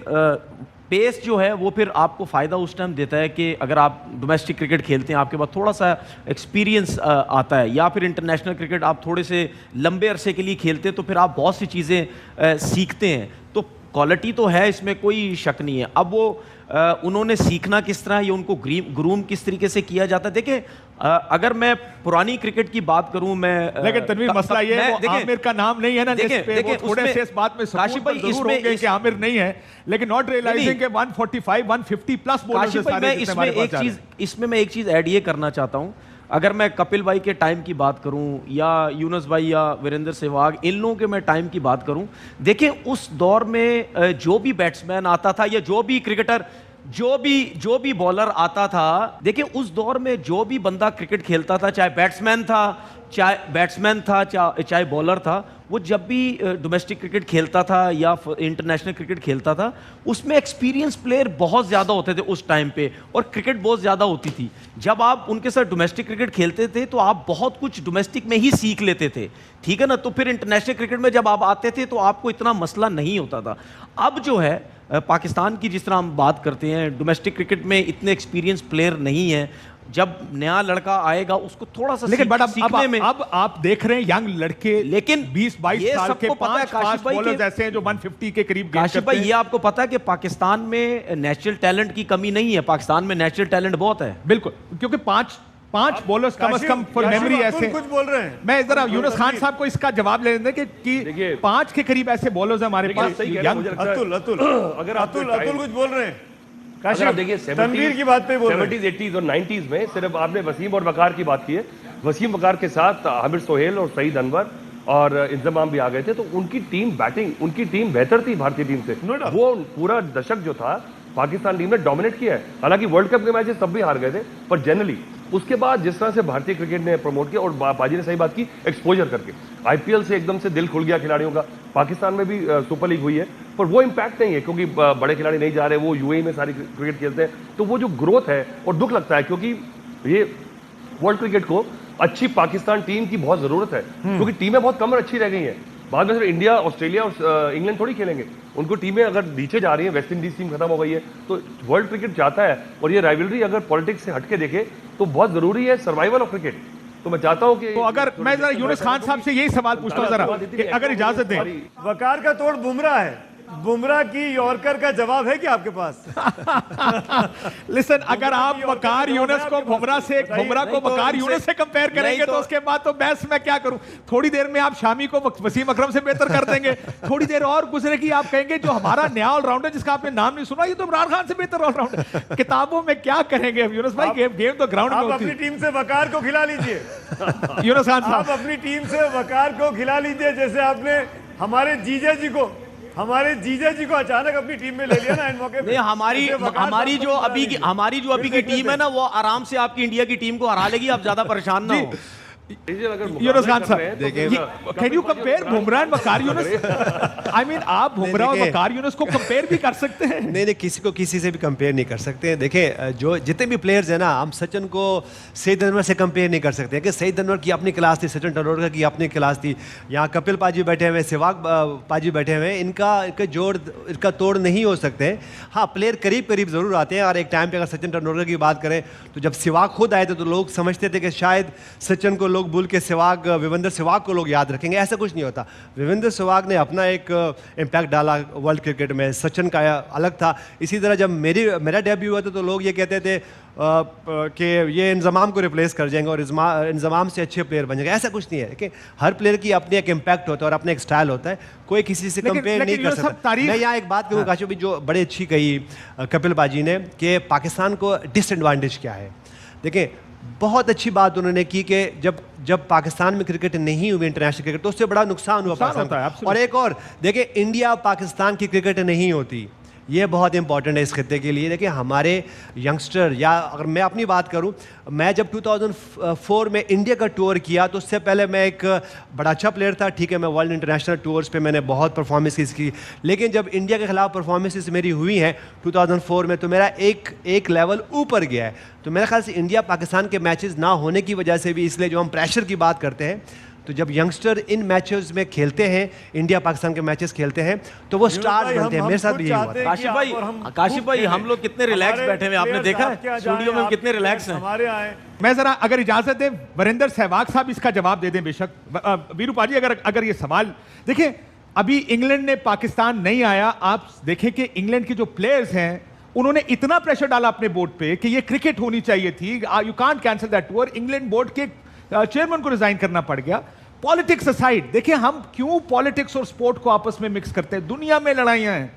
Speaker 8: पेस जो है वो फिर आपको फ़ायदा उस टाइम देता है कि अगर आप डोमेस्टिक क्रिकेट खेलते हैं, आपके पास थोड़ा सा एक्सपीरियंस आता है, या फिर इंटरनेशनल क्रिकेट आप थोड़े से लंबे अरसे के लिए खेलते हैं, तो फिर आप बहुत सी चीज़ें सीखते हैं। तो क्वालिटी तो है, इसमें कोई शक नहीं है। अब वो उन्होंने सीखना किस तरह, या उनको ग्रूम किस तरीके से किया जाता है। देखिए, अगर मैं पुरानी क्रिकेट की बात करूं, मैं
Speaker 1: लेकिन तनवीर मसला ये है वो आमिर का नाम नहीं है ना, देखिए थोड़े से इस बात में
Speaker 8: काशिफ भाई
Speaker 1: इसमें कि आमिर नहीं है, लेकिन नॉट रियलाइजिंग के 145 150 प्लस बॉलर्स सारे
Speaker 8: इसमें मैं एक चीज ऐड ये करना चाहता हूं। अगर मैं कपिल भाई के टाइम की बात करूं, या यूनुस भाई या वीरेंद्र सहवाग, इन लोगों के मैं टाइम की बात करूं, देखिए उस दौर में जो भी बैट्समैन आता था या जो भी क्रिकेटर, जो भी बॉलर आता था, देखिए उस दौर में जो भी बंदा क्रिकेट खेलता था, चाहे बैट्समैन था चाहे बॉलर था, वो जब भी डोमेस्टिक क्रिकेट खेलता था या इंटरनेशनल क्रिकेट खेलता था, उसमें एक्सपीरियंस प्लेयर बहुत ज़्यादा होते थे उस टाइम पे, और क्रिकेट बहुत ज़्यादा होती थी। जब आप उनके साथ डोमेस्टिक क्रिकेट खेलते थे तो आप बहुत कुछ डोमेस्टिक में ही सीख लेते थे, ठीक है ना। तो फिर इंटरनेशनल क्रिकेट में जब आप आते थे तो आपको इतना मसला नहीं होता था। अब जो है पाकिस्तान की जिस तरह हम बात करते हैं, डोमेस्टिक क्रिकेट में इतने एक्सपीरियंस प्लेयर नहीं है। जब नया लड़का आएगा उसको थोड़ा सा सीखने में,
Speaker 1: अब आप देख रहे हैं यंग लड़के,
Speaker 8: लेकिन
Speaker 1: 20-22 साल के 5 बॉलर्स ऐसे हैं जो 150 के करीब गेंद करते हैं।
Speaker 8: भाई, ये आपको पता है कि पाकिस्तान में नेचुरल टैलेंट की कमी नहीं है, पाकिस्तान में नेचुरल टैलेंट बहुत है।
Speaker 1: बिल्कुल, क्योंकि पांच बॉलर्स कम से कम फॉर मेमोरी ऐसे
Speaker 2: कुछ बोल रहे हैं।
Speaker 1: मैं जरा यूनुस खान साहब को इसका जवाब ले लें कि 5 के करीब ऐसे बॉलर्स हैं हमारे पास।
Speaker 2: अतुल कुछ बोल रहे हैं।
Speaker 9: देखिए,
Speaker 2: तनवीर की बात पे बोल रहे हैं।
Speaker 9: 70s 80s और 90s में सिर्फ आपने वसीम और वकार की बात की है, वसीम वकार के साथ आमिर सोहेल और सईद अनवर और इंतजाम भी आ गए थे, तो उनकी टीम बैटिंग, उनकी टीम बेहतर थी भारतीय टीम से। वो पूरा दशक जो था पाकिस्तान टीम ने डोमिनेट किया है। हालांकि वर्ल्ड कप के मैचेस तब भी हार गए थे, पर जनरली उसके बाद जिस तरह से भारतीय क्रिकेट ने प्रमोट किया, और बाजी ने सही बात की, एक्सपोजर करके आईपीएल से एकदम से दिल खुल गया खिलाड़ियों का। पाकिस्तान में भी सुपर लीग हुई है, पर वो इम्पैक्ट नहीं है क्योंकि बड़े खिलाड़ी नहीं जा रहे, वो यूएई में सारी क्रिकेट खेलते हैं। तो वो जो ग्रोथ है, और दुख लगता है क्योंकि ये वर्ल्ड क्रिकेट को अच्छी पाकिस्तान टीम की बहुत जरूरत है, क्योंकि टीमें बहुत कम और अच्छी रह गई हैं। बाद में सिर्फ इंडिया, ऑस्ट्रेलिया और इंग्लैंड थोड़ी खेलेंगे, उनको टीमें अगर नीचे जा रही हैं, वेस्ट इंडीज टीम खत्म हो गई है, तो वर्ल्ड क्रिकेट चाहता है, और ये राइवलरी अगर पॉलिटिक्स से हटके देखे तो बहुत जरूरी है सर्वाइवल ऑफ क्रिकेट। तो मैं चाहता हूं कि,
Speaker 1: तो अगर मैं जरा यूनुस खान साहब से यही सवाल पूछता हूं जरा, अगर इजाजत दें।
Speaker 2: वकार का तोड़ बुमराह है, बुमराह की यॉर्कर का जवाब है क्या आपके पास?
Speaker 1: लिसन, अगर आप वकार यूनुस को बुमराह को वकार यूनुस से कंपेयर करेंगे तो उसके बाद तो बहस मैं क्या करूं। थोड़ी देर में आप शामी को वसीम अकरम से बेहतर कर देंगे, थोड़ी देर और गुजरेगी आप कहेंगे जो हमारा नया ऑलराउंडर जिसका आपने नाम नहीं सुना, ये तो इमरान खान से बेहतर ऑलराउंडर। किताबों में क्या करेंगे यूनुस भाई, गेम तो ग्राउंड में होती है।
Speaker 2: अपनी टीम से वकार को खिला लीजिए
Speaker 1: यूनुस खान साहब,
Speaker 2: आप अपनी टीम से वकार को खिला लीजिए, जैसे आपने हमारे जीजा जी को हमारे जीजा जी को अचानक अपनी टीम में ले लिया ना इन मौके पे।
Speaker 8: नहीं, हमारी
Speaker 2: इसे वकार
Speaker 8: हमारी
Speaker 2: साहब
Speaker 8: जो
Speaker 2: को
Speaker 8: अभी की
Speaker 2: निकाल
Speaker 8: हमारी जो अभी की
Speaker 2: दीजिए।
Speaker 8: टीम है ना, वो आराम से आपकी इंडिया की टीम को हरा लेगी, आप ज्यादा परेशान ना हो।
Speaker 1: यूनुस खान साहब, can you compare Bumrah and Waqar Yunus? I mean आप बुमराह और
Speaker 4: देखिए-
Speaker 1: वकार यूनुस को कंपेयर भी कर सकते हैं।
Speaker 4: नहीं नहीं, किसी को किसी से भी कंपेयर नहीं कर सकते। देखिए, जो जितने भी प्लेयर्स हैं ना, हम सचिन को सईद अनवर से कंपेयर नहीं कर सकते कि सईद अनवर की अपनी क्लास थी, सचिन तेंदुलकर की अपनी क्लास थी। यहाँ कपिल पाजी बैठे हुए, सहवाग पाजी बैठे हुए, इनका जोड़ इनका तोड़ नहीं हो सकते। हाँ, प्लेयर करीब करीब ज़रूर आते हैं। और एक टाइम पे अगर सचिन तेंदुलकर की बात करें तो जब सहवाग खुद आए थे तो लोग समझते थे कि शायद सचिन को लोग भूल के विवेंद्र सहवाग को लोग याद रखेंगे। ऐसा कुछ नहीं होता। विवेंद्र सहवाग ने अपना एक इम्पैक्ट डाला वर्ल्ड क्रिकेट में, सचिन का अलग था। इसी तरह जब मेरा डेब्यू हुआ था तो लोग ये कहते थे कि ये इंजमाम को रिप्लेस कर जाएंगे और इंजमाम से अच्छे प्लेयर बन जाएंगे। ऐसा कुछ नहीं है कि हर प्लेयर की अपनी एक इम्पैक्ट होता है और अपना एक स्टाइल होता है, कोई किसी से कंपेयर नहीं कर सकता। मैं यहाँ एक बात करूँ काशिफ भाई, जो बड़ी अच्छी कही कपिल बाजी ने कि पाकिस्तान को डिसएडवांटेज क्या है। देखिए, बहुत अच्छी बात उन्होंने की कि जब पाकिस्तान में क्रिकेट नहीं हुई, इंटरनेशनल क्रिकेट, तो उससे बड़ा नुकसान हुआ पाकिस्तान को। और एक और देखिए, इंडिया पाकिस्तान की क्रिकेट नहीं होती, ये बहुत इंपॉर्टेंट है इस खित्ते के लिए। देखिए, हमारे यंगस्टर, या अगर मैं अपनी बात करूं, मैं जब 2004 में इंडिया का टूर किया तो उससे पहले मैं एक बड़ा अच्छा प्लेयर था। ठीक है, मैं वर्ल्ड इंटरनेशनल टूर्स पे मैंने बहुत परफॉर्मेंसेस की, लेकिन जब इंडिया के खिलाफ परफॉर्मेंसेस मेरी हुई हैं 2004 में, तो मेरा एक लेवल ऊपर गया है। तो मेरे ख्याल से इंडिया पाकिस्तान के मैचेस ना होने की वजह से भी, इसलिए जो हम प्रेशर की बात करते हैं, तो जब यंगस्टर इन मैचेस में खेलते हैं, इंडिया पाकिस्तान के मैचेस खेलते हैं, तो वो स्टार्स बनते हैं। मेरे साथ भी यही हुआ था।
Speaker 8: काशिफ भाई हम लोग कितने रिलैक्स बैठे हुए, आपने देखा है स्टूडियो में हम कितने रिलैक्स हैं।
Speaker 2: हमारे आए
Speaker 1: मैं जरा अगर इजाजत दें, वरिंदर सहवाग साहब इसका जवाब दे दें बेशक। वीरू पाजी, अगर ये सवाल देखिए, अभी इंग्लैंड ने पाकिस्तान नहीं आया, आप देखें कि इंग्लैंड के जो प्लेयर्स हैं उन्होंने इतना प्रेशर डाला अपने बोर्ड पे कि ये क्रिकेट होनी चाहिए थी, you can't cancel that tour. England board के चेयरमैन को रिजाइन करना पड़ गया। पॉलिटिक्स असाइड, देखिए हम क्यों पॉलिटिक्स और स्पोर्ट को आपस में मिक्स करते हैं। दुनिया में लड़ाइयां हैं,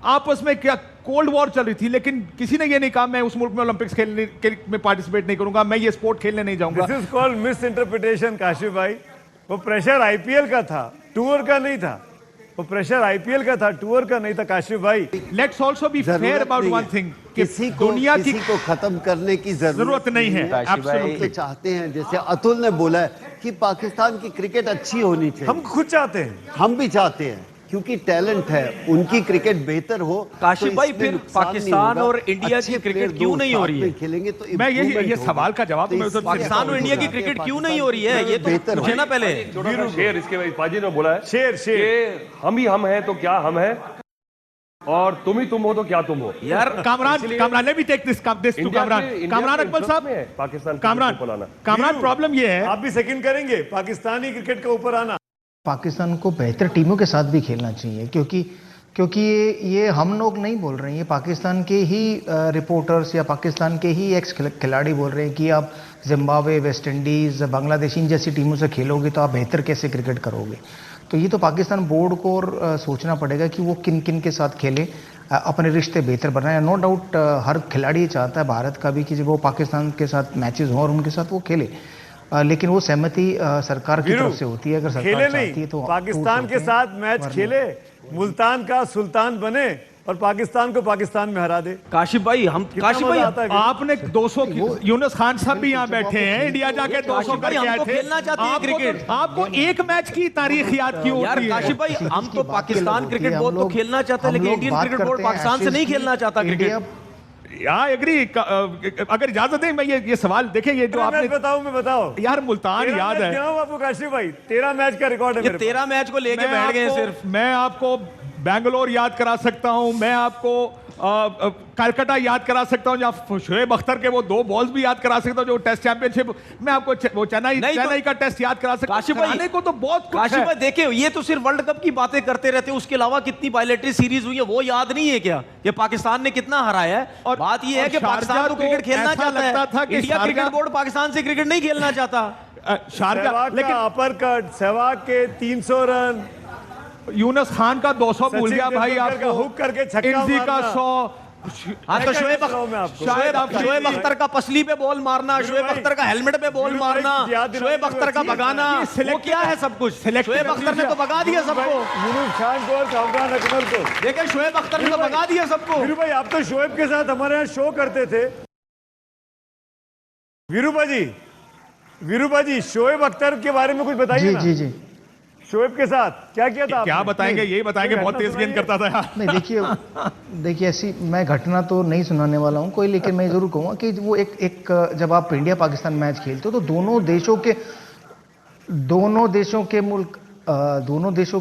Speaker 1: आपस में क्या कोल्ड वॉर चल रही थी, लेकिन किसी ने ये नहीं कहा मैं उस मुल्क में ओलंपिक्स खेलने में पार्टिसिपेट नहीं करूंगा, मैं ये स्पोर्ट खेलने नहीं जाऊंगा।
Speaker 2: This is called miss interpretation Kashif भाई। वो प्रेशर आईपीएल का था, टूर का नहीं था। वो प्रेशर आईपीएल का था, टूर का नहीं था काशिफ भाई।
Speaker 1: Let's also be fair about one thing,
Speaker 6: किसी को खत्म करने की
Speaker 1: जरूरत नहीं है।
Speaker 6: एब्सोल्युटली चाहते हैं, जैसे अतुल ने बोला है कि पाकिस्तान की क्रिकेट अच्छी होनी चाहिए।
Speaker 2: हम खुद चाहते हैं,
Speaker 6: हम भी चाहते हैं, क्योंकि टैलेंट है, उनकी क्रिकेट बेहतर हो।
Speaker 8: काशिफ भाई, फिर पाकिस्तान और इंडिया की क्रिकेट क्यों नहीं हो रही है?
Speaker 6: खेलेंगे तो
Speaker 1: मैं ये सवाल का जवाब
Speaker 8: पाकिस्तान और इंडिया की क्रिकेट क्यों नहीं हो रही है, ये तो पूछे ना पहले।
Speaker 9: शेर इसके बाद पाजी ने बोला है,
Speaker 2: शेर
Speaker 9: हम ही हम हैं तो क्या हम हैं, और तुम ही तुम हो तो क्या तुम हो।
Speaker 8: यार
Speaker 1: कामरान ने भी take this to Kamran Akbar साहब,
Speaker 9: पाकिस्तान
Speaker 1: कामरान प्रॉब्लम ये है,
Speaker 2: आप भी सेकंड करेंगे पाकिस्तानी क्रिकेट का ऊपर आना।
Speaker 5: पाकिस्तान को बेहतर टीमों के साथ भी खेलना चाहिए, क्योंकि ये हम लोग नहीं बोल रहे हैं, ये पाकिस्तान के ही रिपोर्टर्स या पाकिस्तान के ही एक्स खिलाड़ी बोल रहे हैं कि आप जिम्बाब्वे, वेस्ट इंडीज़, बांग्लादेश इन जैसी टीमों से खेलोगे तो आप बेहतर कैसे क्रिकेट करोगे। तो ये तो पाकिस्तान बोर्ड को और सोचना पड़ेगा कि वो किन किन के साथ खेले, अपने रिश्ते बेहतर बनाए। नो डाउट हर खिलाड़ी चाहता है भारत का भी कि वो पाकिस्तान के साथ मैचेस हों और उनके साथ वो खेले, लेकिन वो सहमति सरकार की तरफ से होती है। अगर सरकार चाहती है तो
Speaker 2: पाकिस्तान के साथ मैच खेले, मुल्तान का सुल्तान बने और पाकिस्तान को पाकिस्तान में हरा दे।
Speaker 8: काशिफ भाई
Speaker 1: आपने 200 यूनुस खान साहब भी यहाँ बैठे हैं, इंडिया जाके 200 करके आए थे।
Speaker 8: खेलना चाहते हैं क्रिकेट,
Speaker 1: आपको एक मैच की तारीख याद क्यों होती है?
Speaker 8: काशिफ भाई, हम तो पाकिस्तान क्रिकेट बोर्ड तो खेलना चाहते हैं, लेकिन इंडियन क्रिकेट बोर्ड पाकिस्तान से नहीं खेलना चाहता क्रिकेट।
Speaker 1: एग्री, अगर इजाजत दें मैं ये सवाल देखें, ये जो आपने
Speaker 2: बताओ
Speaker 1: यार, मुल्तान याद है
Speaker 2: आपको काशिफ भाई, 13 मैच का रिकॉर्ड है,
Speaker 8: 13 मैच को लेके बैठ गए सिर्फ।
Speaker 1: मैं आपको बेंगलोर याद करा सकता हूं, मैं आपको कलकत्ता याद करा सकता हूं, जहां शोएब अख्तर के वो 2 बॉल्स भी याद करा सकता हूं, जो टेस्ट चैंपियनशिप। मैं आपको वो चेन्नई का टेस्ट याद करा सकता हूं। कराने को तो बहुत कुछ है।
Speaker 8: देखे, ये तो सिर्फ वर्ल्ड कप की बातें करते रहते हैं, उसके अलावा कितनी बायलैटरल सीरीज हुई है वो याद नहीं है क्या, कि पाकिस्तान ने कितना हराया है। और बात ये है कि पाकिस्तान तो क्रिकेट खेलना चाहता है, इंडिया क्रिकेट बोर्ड पाकिस्तान से क्रिकेट नहीं खेलना चाहता।
Speaker 1: शारजा, लेकिन
Speaker 2: अपर कट, सहवाग के 300 रन,
Speaker 1: यूनुस खान का 200 भूल गया भाई आपको,
Speaker 2: हुक करके छक्का
Speaker 1: का 100,
Speaker 8: हाँ तो
Speaker 2: क्या बताऊं मैं आपको?
Speaker 8: शोएब अख्तर का पसली पे बॉल मारना, शोएब अख्तर का हेलमेट पे बॉल
Speaker 2: वीरू भाई,
Speaker 8: मारना,
Speaker 2: याद दिलाने
Speaker 8: शोएब अख्तर का
Speaker 2: की
Speaker 8: भगाना, वो क्या है सब कुछ? शोएब अख्तर ने तो भगा दिया सबको।
Speaker 2: यूनुस खान को और कामरान अकमल को।
Speaker 8: देखिए शोएब अख्तर ने तो भगा दिया सबको।
Speaker 2: वीरू भाई, आप तो शोएब के साथ हमारे यहाँ शो करते थे। वीरू भाजी, शोएब अख्तर के बारे में कुछ बताइए
Speaker 5: जी
Speaker 2: ना।
Speaker 5: जी जी
Speaker 2: शोएब के साथ क्या किया था
Speaker 1: क्या
Speaker 2: आपने?
Speaker 1: बताएंगे, यही बताएंगे, बहुत तेज गेंद करता था यार।
Speaker 5: नहीं देखिए ऐसी मैं घटना तो नहीं सुनाने वाला हूँ कोई, लेकिन मैं जरूर कहूँगा कि वो एक जब आप इंडिया पाकिस्तान मैच खेलते हो तो दोनों देशों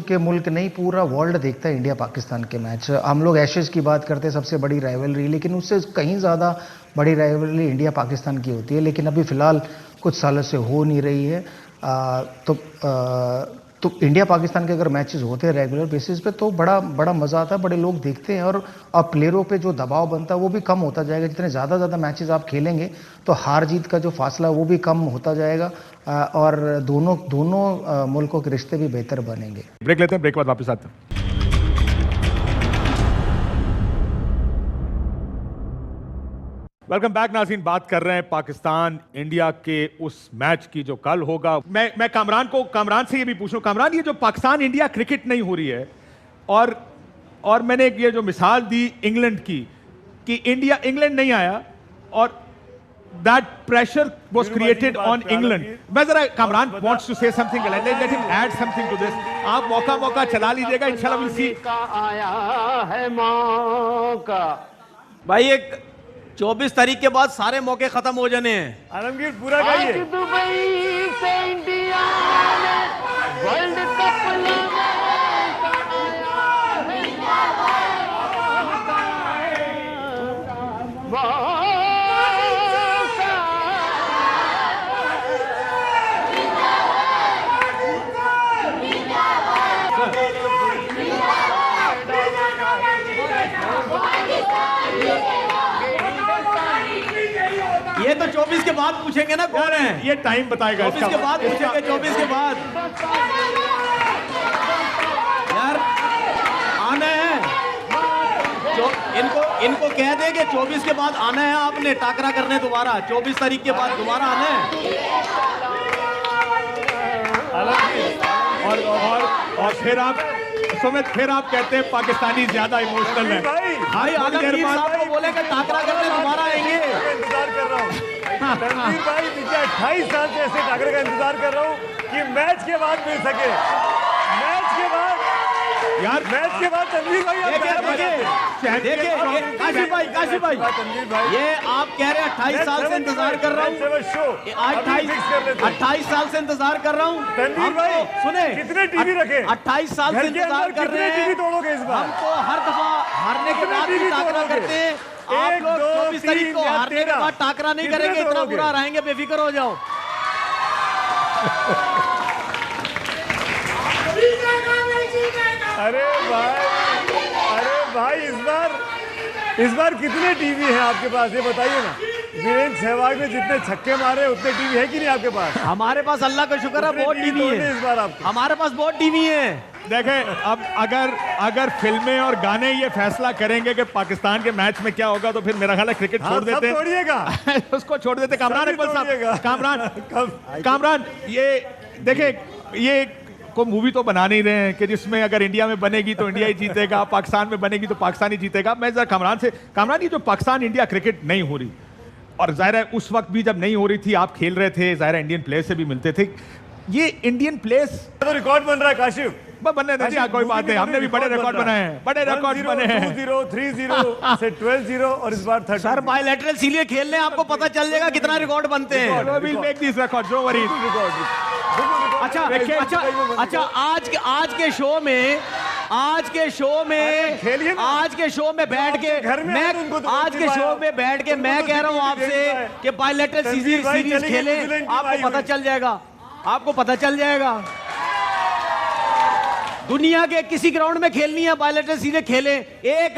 Speaker 5: के मुल्क नहीं, पूरा वर्ल्ड देखता है इंडिया पाकिस्तान के मैच। हम लोग एशेज की बात करते हैं, सबसे बड़ी राइवलरी, लेकिन उससे कहीं ज़्यादा बड़ी राइवलरी इंडिया पाकिस्तान की होती है, लेकिन अभी फ़िलहाल कुछ सालों से हो नहीं रही है। तो इंडिया पाकिस्तान के अगर मैचेस होते हैं रेगुलर बेसिस पे तो बड़ा मज़ा आता है, बड़े लोग देखते हैं, और अब प्लेयरों पे जो दबाव बनता है वो भी कम होता जाएगा। जितने ज़्यादा मैचेस आप खेलेंगे तो हार जीत का जो फासला है वो भी कम होता जाएगा, और दोनों मुल्कों के रिश्ते भी बेहतर बनेंगे।
Speaker 1: ब्रेक लेते हैं, ब्रेक के बाद वापस आते हैं। वेलकम बैक नाज़रीन। बात कर रहे हैं पाकिस्तान इंडिया के उस मैच की जो कल होगा। मैं कामरान से ये भी पूछूं, कामरान ये जो पाकिस्तान इंडिया क्रिकेट नहीं हो रही है, और मैंने ये जो मिसाल दी इंग्लैंड की कि इंग्लैंड नहीं आया और that pressure was created on England. मैं जरा Kamran wants to say something, let him add something to this. आप मौका चला लीजिएगा, इंशाल्लाह विल सी।
Speaker 3: आया है मौका
Speaker 8: भाई एक 24 तारीख के बाद सारे मौके खत्म हो जाने हैं।
Speaker 2: आलमगीर पूरा गाइए।
Speaker 3: दुबई से इंडिया वर्ल्ड कप
Speaker 8: ये तो 24 के बाद पूछेंगे ना कौन है।
Speaker 1: ये टाइम बताएगा
Speaker 8: 24 के बाद पूछेंगे, 24 के बाद यार आना है। इनको कह दे कि 24 के बाद आना है, आपने टाकरा करने दोबारा 24 तारीख के बाद दोबारा आना है।
Speaker 1: और फिर आप सुमित, फिर आप कहते हैं पाकिस्तानी ज्यादा इमोशनल है।
Speaker 8: भाई आलमगीर साहब को बोले कि टाकरा करने दोबारा आएंगे।
Speaker 2: इंतजार कर रहा हूँ तनवीर भाई, पिछले 28 साल से ऐसे टाकरे का इंतजार कर रहा हूँ कि मैच के बाद मिल सके। मैच के बाद तनवीर भाई
Speaker 8: देखिए काशिफ भाई ये आप कह रहे हैं 28 साल से इंतजार कर रहा हूँ, 28 साल से इंतजार कर रहा हूँ।
Speaker 2: तनवीर भाई
Speaker 8: सुने
Speaker 2: कितने टीवी रखे?
Speaker 8: 28 साल से इंतजार कर रहे हैं।
Speaker 2: टीवी तोड़ोगे इस बार?
Speaker 8: हम तो हर दफा हारने के बाद भी टाकरा करते हैं। आप लोग 24 तारीख को हारने के बाद टाकरा नहीं करेंगे, इतना बुरा रहेंगे, बेफिक्र हो जाओ।
Speaker 2: अरे भाई इस बार कितने टीवी हैं आपके पास, ये बताइए ना। वीरेंद्र सहवाग ने जितने छक्के मारे उतने टीवी है कि नहीं आपके पास?
Speaker 8: हमारे पास अल्लाह का शुक्र है बहुत टीवी है
Speaker 2: इस बार आपको।
Speaker 8: हमारे पास बहुत टीवी है।
Speaker 1: देखें, अब अगर फिल्में और गाने ये फैसला करेंगे कि पाकिस्तान के मैच में क्या होगा, तो फिर मेरा ख्याल है क्रिकेट छोड़ देते हैं। उसको छोड़ देते। कामरान इकबाल साहब, कामरान ये देखें, ये को मूवी तो बना नहीं रहे हैं कि जिसमें अगर इंडिया में बनेगी तो इंडिया ही जीतेगा, पाकिस्तान में बनेगी तो पाकिस्तान ही जीतेगा। मैं जरा कामरान ये जो पाकिस्तान इंडिया क्रिकेट नहीं हो रही, और जाहिर है उस वक्त भी जब नहीं हो रही थी आप खेल रहे थे, जाहिर है इंडियन प्लेयर्स से भी मिलते थे, ये इंडियन प्लेयर्स
Speaker 2: तो रिकॉर्ड बन रहा है काशिफ।
Speaker 1: बनने दीजिए, कोई बात नहीं, हमने भी बड़े रिकॉर्ड बनाए हैं, बड़े रिकॉर्ड बने हैं।
Speaker 2: 2-0, 3-0 से 12-0 और इस बार 30।
Speaker 8: सर बायलैटरल सीरियल खेलने आपको पता चल जाएगा कितना रिकॉर्ड बनते हैं।
Speaker 1: We'll make these records, don't worry.
Speaker 8: अच्छा आज के शो में बैठ के मैं कह रहा हूँ आपसे कि बायलैटरल सीरीज खेले, आपको पता चल जाएगा। दुनिया के किसी ग्राउंड में खेलनी है बायलेटरल सीरीज खेले, एक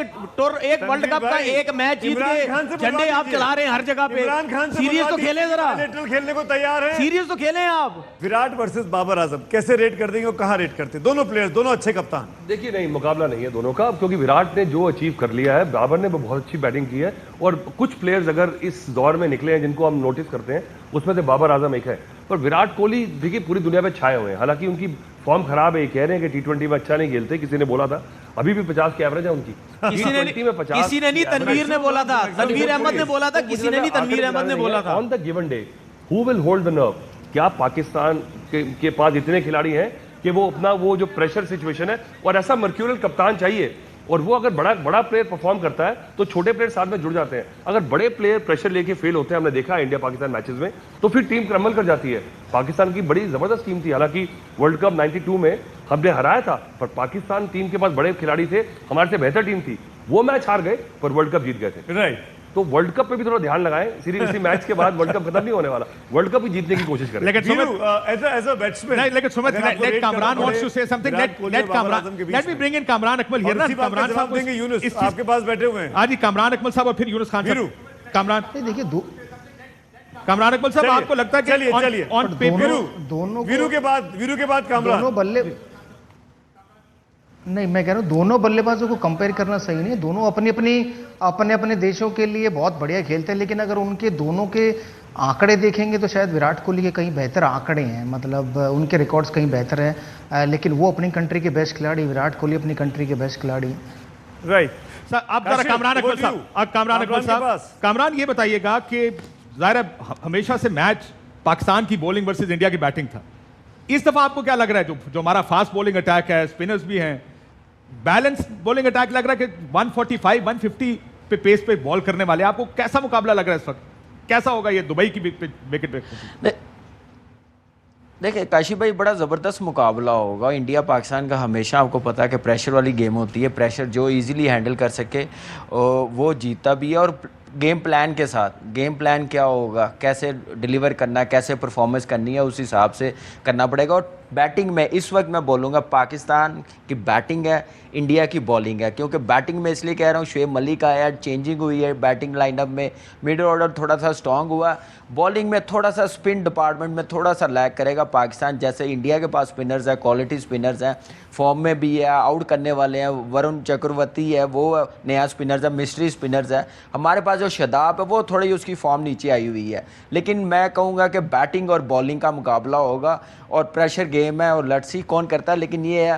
Speaker 8: वर्ल्ड कप का एक मैच जीत के झंडे आप चला रहे हैं हर जगह पे।
Speaker 2: इमरान खान से
Speaker 8: सीरीज तो खेले जरा,
Speaker 2: बायलेटरल खेलने को तैयार है,
Speaker 8: सीरीज तो खेले आप।
Speaker 2: विराट वर्सेस बाबर आजम कैसे रेट कर देंगे और कहां रेट करते हैं? दोनों प्लेयर्स, दोनों अच्छे कप्तान।
Speaker 9: देखिए नहीं, मुकाबला नहीं है दोनों का, क्योंकि विराट ने जो अचीव कर लिया है, बाबर ने बहुत अच्छी बैटिंग की है, और कुछ प्लेयर्स अगर इस दौर में निकले हैं जिनको हम नोटिस करते हैं, उसमें से बाबर आजम एक है। पर विराट कोहली देखिए पूरी दुनिया में छाए हुए हैं, हालांकि उनकी फॉर्म खराब है, कह रहे हैं कि T20 में अच्छा नहीं खेलते, किसी ने बोला था, अभी भी 50 की एवरेज है उनकी।
Speaker 8: किसी ने नहीं, तनवीर ने बोला था, तनवीर अहमद ने बोला था, किसी ने नहीं, तनवीर अहमद ने बोला था।
Speaker 9: On the given day who will hold the nerve? क्या पाकिस्तान के पास इतने खिलाड़ी हैं कि वो अपना वो जो प्रेशर सिचुएशन है, और ऐसा मर्क्यूरियल कप्तान चाहिए, और वो अगर बड़ा प्लेयर परफॉर्म करता है तो छोटे प्लेयर साथ में जुड़ जाते हैं। अगर बड़े प्लेयर प्रेशर लेके फेल होते हैं, हमने देखा है इंडिया पाकिस्तान मैचेस में, तो फिर टीम क्रम्बल कर जाती है। पाकिस्तान की बड़ी जबरदस्त टीम थी, हालांकि वर्ल्ड कप 92 में हमने हराया था, पर पाकिस्तान टीम के पास बड़े खिलाड़ी थे, हमारे से बेहतर टीम थी, वो मैच हार गए पर वर्ल्ड कप जीत गए थे।
Speaker 2: राइट,
Speaker 9: तो वर्ल्ड कप पे भी थोड़ा ध्यान लगाएं, इसी मैच के बाद वर्ल्ड कप खत्म नहीं होने वाला, वर्ल्ड कप ही जीतने की कोशिश करें।
Speaker 1: लेकिन
Speaker 2: as a batsman,
Speaker 1: लेकिन Sumit, let Kamran wants to say something. Let Kamran, let me bring in Kamran Akmal here.
Speaker 2: Kamran साहब देंगे, यूनुस आपके पास बैठे हुए हैं।
Speaker 1: हाँ जी, कामरान अकमल साहब और फिर यूनुस खान साहब। कामरान,
Speaker 5: देखिए
Speaker 1: कामरान अकमल साहब, आपको लगता है कि
Speaker 2: चलिए
Speaker 1: ऑन पेपर
Speaker 5: दोनों
Speaker 2: वीरू के बाद कामरान,
Speaker 5: दोनों बल्ले नहीं, मैं कह रहा हूँ दोनों बल्लेबाजों को कंपेयर करना सही नहीं है। दोनों अपने अपने देशों के लिए बहुत बढ़िया खेलते हैं, लेकिन अगर उनके दोनों के आंकड़े देखेंगे तो शायद विराट कोहली के कहीं बेहतर आंकड़े हैं, मतलब उनके रिकॉर्ड्स कहीं बेहतर हैं, लेकिन वो अपनी कंट्री के बेस्ट खिलाड़ी, विराट कोहली अपनी कंट्री के बेस्ट खिलाड़ी।
Speaker 2: राइट
Speaker 1: सर, आप जरा कामरान अकमल साहब, कामरान ये बताइएगा कि जाहिर है हमेशा से मैच पाकिस्तान की बॉलिंग वर्सेस इंडिया की बैटिंग था, इस दफा आपको क्या लग रहा है? जो हमारा फास्ट बॉलिंग अटैक है, स्पिनर्स भी हैं, बैलेंस बॉलिंग अटैक लग रहा है कि 145 150 पे पेस पे बॉल करने वाले, आपको कैसा मुकाबला लग रहा है इस वक्त? कैसा होगा ये दुबई की विकेट पे?
Speaker 7: देखिए काशी भाई, बड़ा ज़बरदस्त मुकाबला होगा इंडिया पाकिस्तान का। हमेशा आपको पता है कि प्रेशर वाली गेम होती है, प्रेशर जो इजीली हैंडल कर सके वो जीता भी है। और गेम प्लान के साथ, गेम प्लान क्या होगा, कैसे डिलीवर करना है, कैसे परफॉर्मेंस करनी है, उस हिसाब से करना पड़ेगा। और बैटिंग में इस वक्त मैं बोलूँगा पाकिस्तान की बैटिंग है, इंडिया की बॉलिंग है। क्योंकि बैटिंग में इसलिए कह रहा हूँ, शुएब मलिक आया, चेंजिंग हुई है बैटिंग लाइनअप में, मिडिल ऑर्डर थोड़ा सा स्ट्रॉन्ग हुआ, बॉलिंग में थोड़ा सा स्पिन डिपार्टमेंट में थोड़ा सा लैग करेगा पाकिस्तान। जैसे इंडिया के पास स्पिनर्स है, क्वालिटी स्पिनर्स हैं, फॉर्म में भी है, आउट करने वाले हैं, वरुण चक्रवर्ती है, वो नया स्पिनर्स है, मिस्ट्री स्पिनर्स है। हमारे पास जो शदाब है वो थोड़ी उसकी फॉर्म नीचे आई हुई है। लेकिन मैं कहूँगा कि बैटिंग और बॉलिंग का मुकाबला होगा और प्रेशर गेम है, और लेट्स सी कौन करता है। लेकिन ये है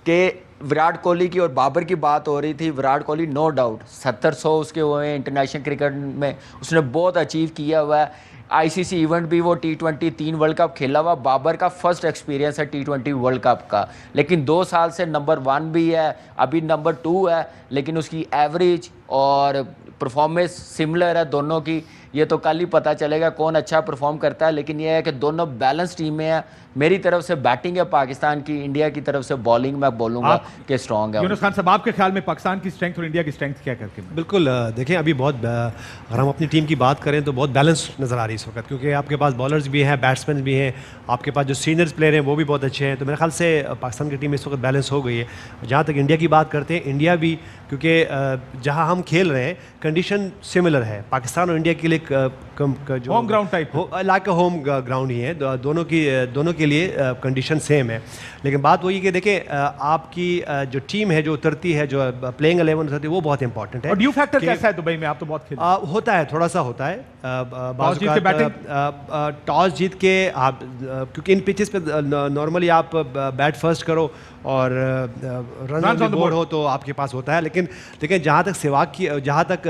Speaker 7: कि विराट कोहली की और बाबर की बात हो रही थी, विराट कोहली नो डाउट 70-100 उसके हुए हैं इंटरनेशनल क्रिकेट में, उसने बहुत अचीव किया हुआ है। आईसीसी इवेंट भी वो T20 3 वर्ल्ड कप खेला हुआ। बाबर का फर्स्ट एक्सपीरियंस है T20 वर्ल्ड कप का, लेकिन 2 साल से नंबर 1 भी है, अभी नंबर 2 है, लेकिन उसकी एवरेज और परफॉर्मेंस सिमिलर है दोनों की। ये तो कल ही पता चलेगा कौन अच्छा परफॉर्म करता है। लेकिन ये है कि दोनों बैलेंस टीमें हैं। मेरी तरफ से बैटिंग है पाकिस्तान की, इंडिया की तरफ से बॉलिंग मैं बोलूँगा कि स्ट्रॉन्ग है।
Speaker 1: यूनुस खान साहब, आपके ख्याल में पाकिस्तान की स्ट्रेंथ और इंडिया की स्ट्रेंथ क्या करके?
Speaker 4: बिल्कुल, देखें अभी बहुत, अगर हम अपनी टीम की बात करें तो बहुत बैलेंस नज़र आ रही है इस वक्त, क्योंकि आपके पास बॉलर्स भी हैं, बैट्समैन भी हैं, आपके पास जो सीनियर्स प्लेयर हैं वो भी बहुत अच्छे हैं। तो मेरे ख्याल से पाकिस्तान की टीम इस वक्त बैलेंस हो गई है। जहाँ तक इंडिया की बात करते हैं, इंडिया भी, क्योंकि जहाँ हम खेल रहे हैं कंडीशन सिमिलर है, पाकिस्तान और इंडिया के लिए जो
Speaker 1: home ground type
Speaker 4: like home ground ही है, दोनों के लिए कंडीशन सेम है। लेकिन बात वही कि देखें आपकी जो टीम है जो उतरती है, जो प्लेइंग 11 उतरती है, वो बहुत इंपॉर्टेंट है।
Speaker 1: और ड्यू फैक्टर कैसा है दुबई में? आप तो बहुत खेले।
Speaker 4: होता है, थोड़ा सा होता है, टॉस जीत के आप, क्योंकि इन पिचेस पे नॉर्मली आप बैट फर्स्ट करो और रन ऑन द बोर्ड हो तो आपके पास होता है। लेकिन देखिए जहाँ तक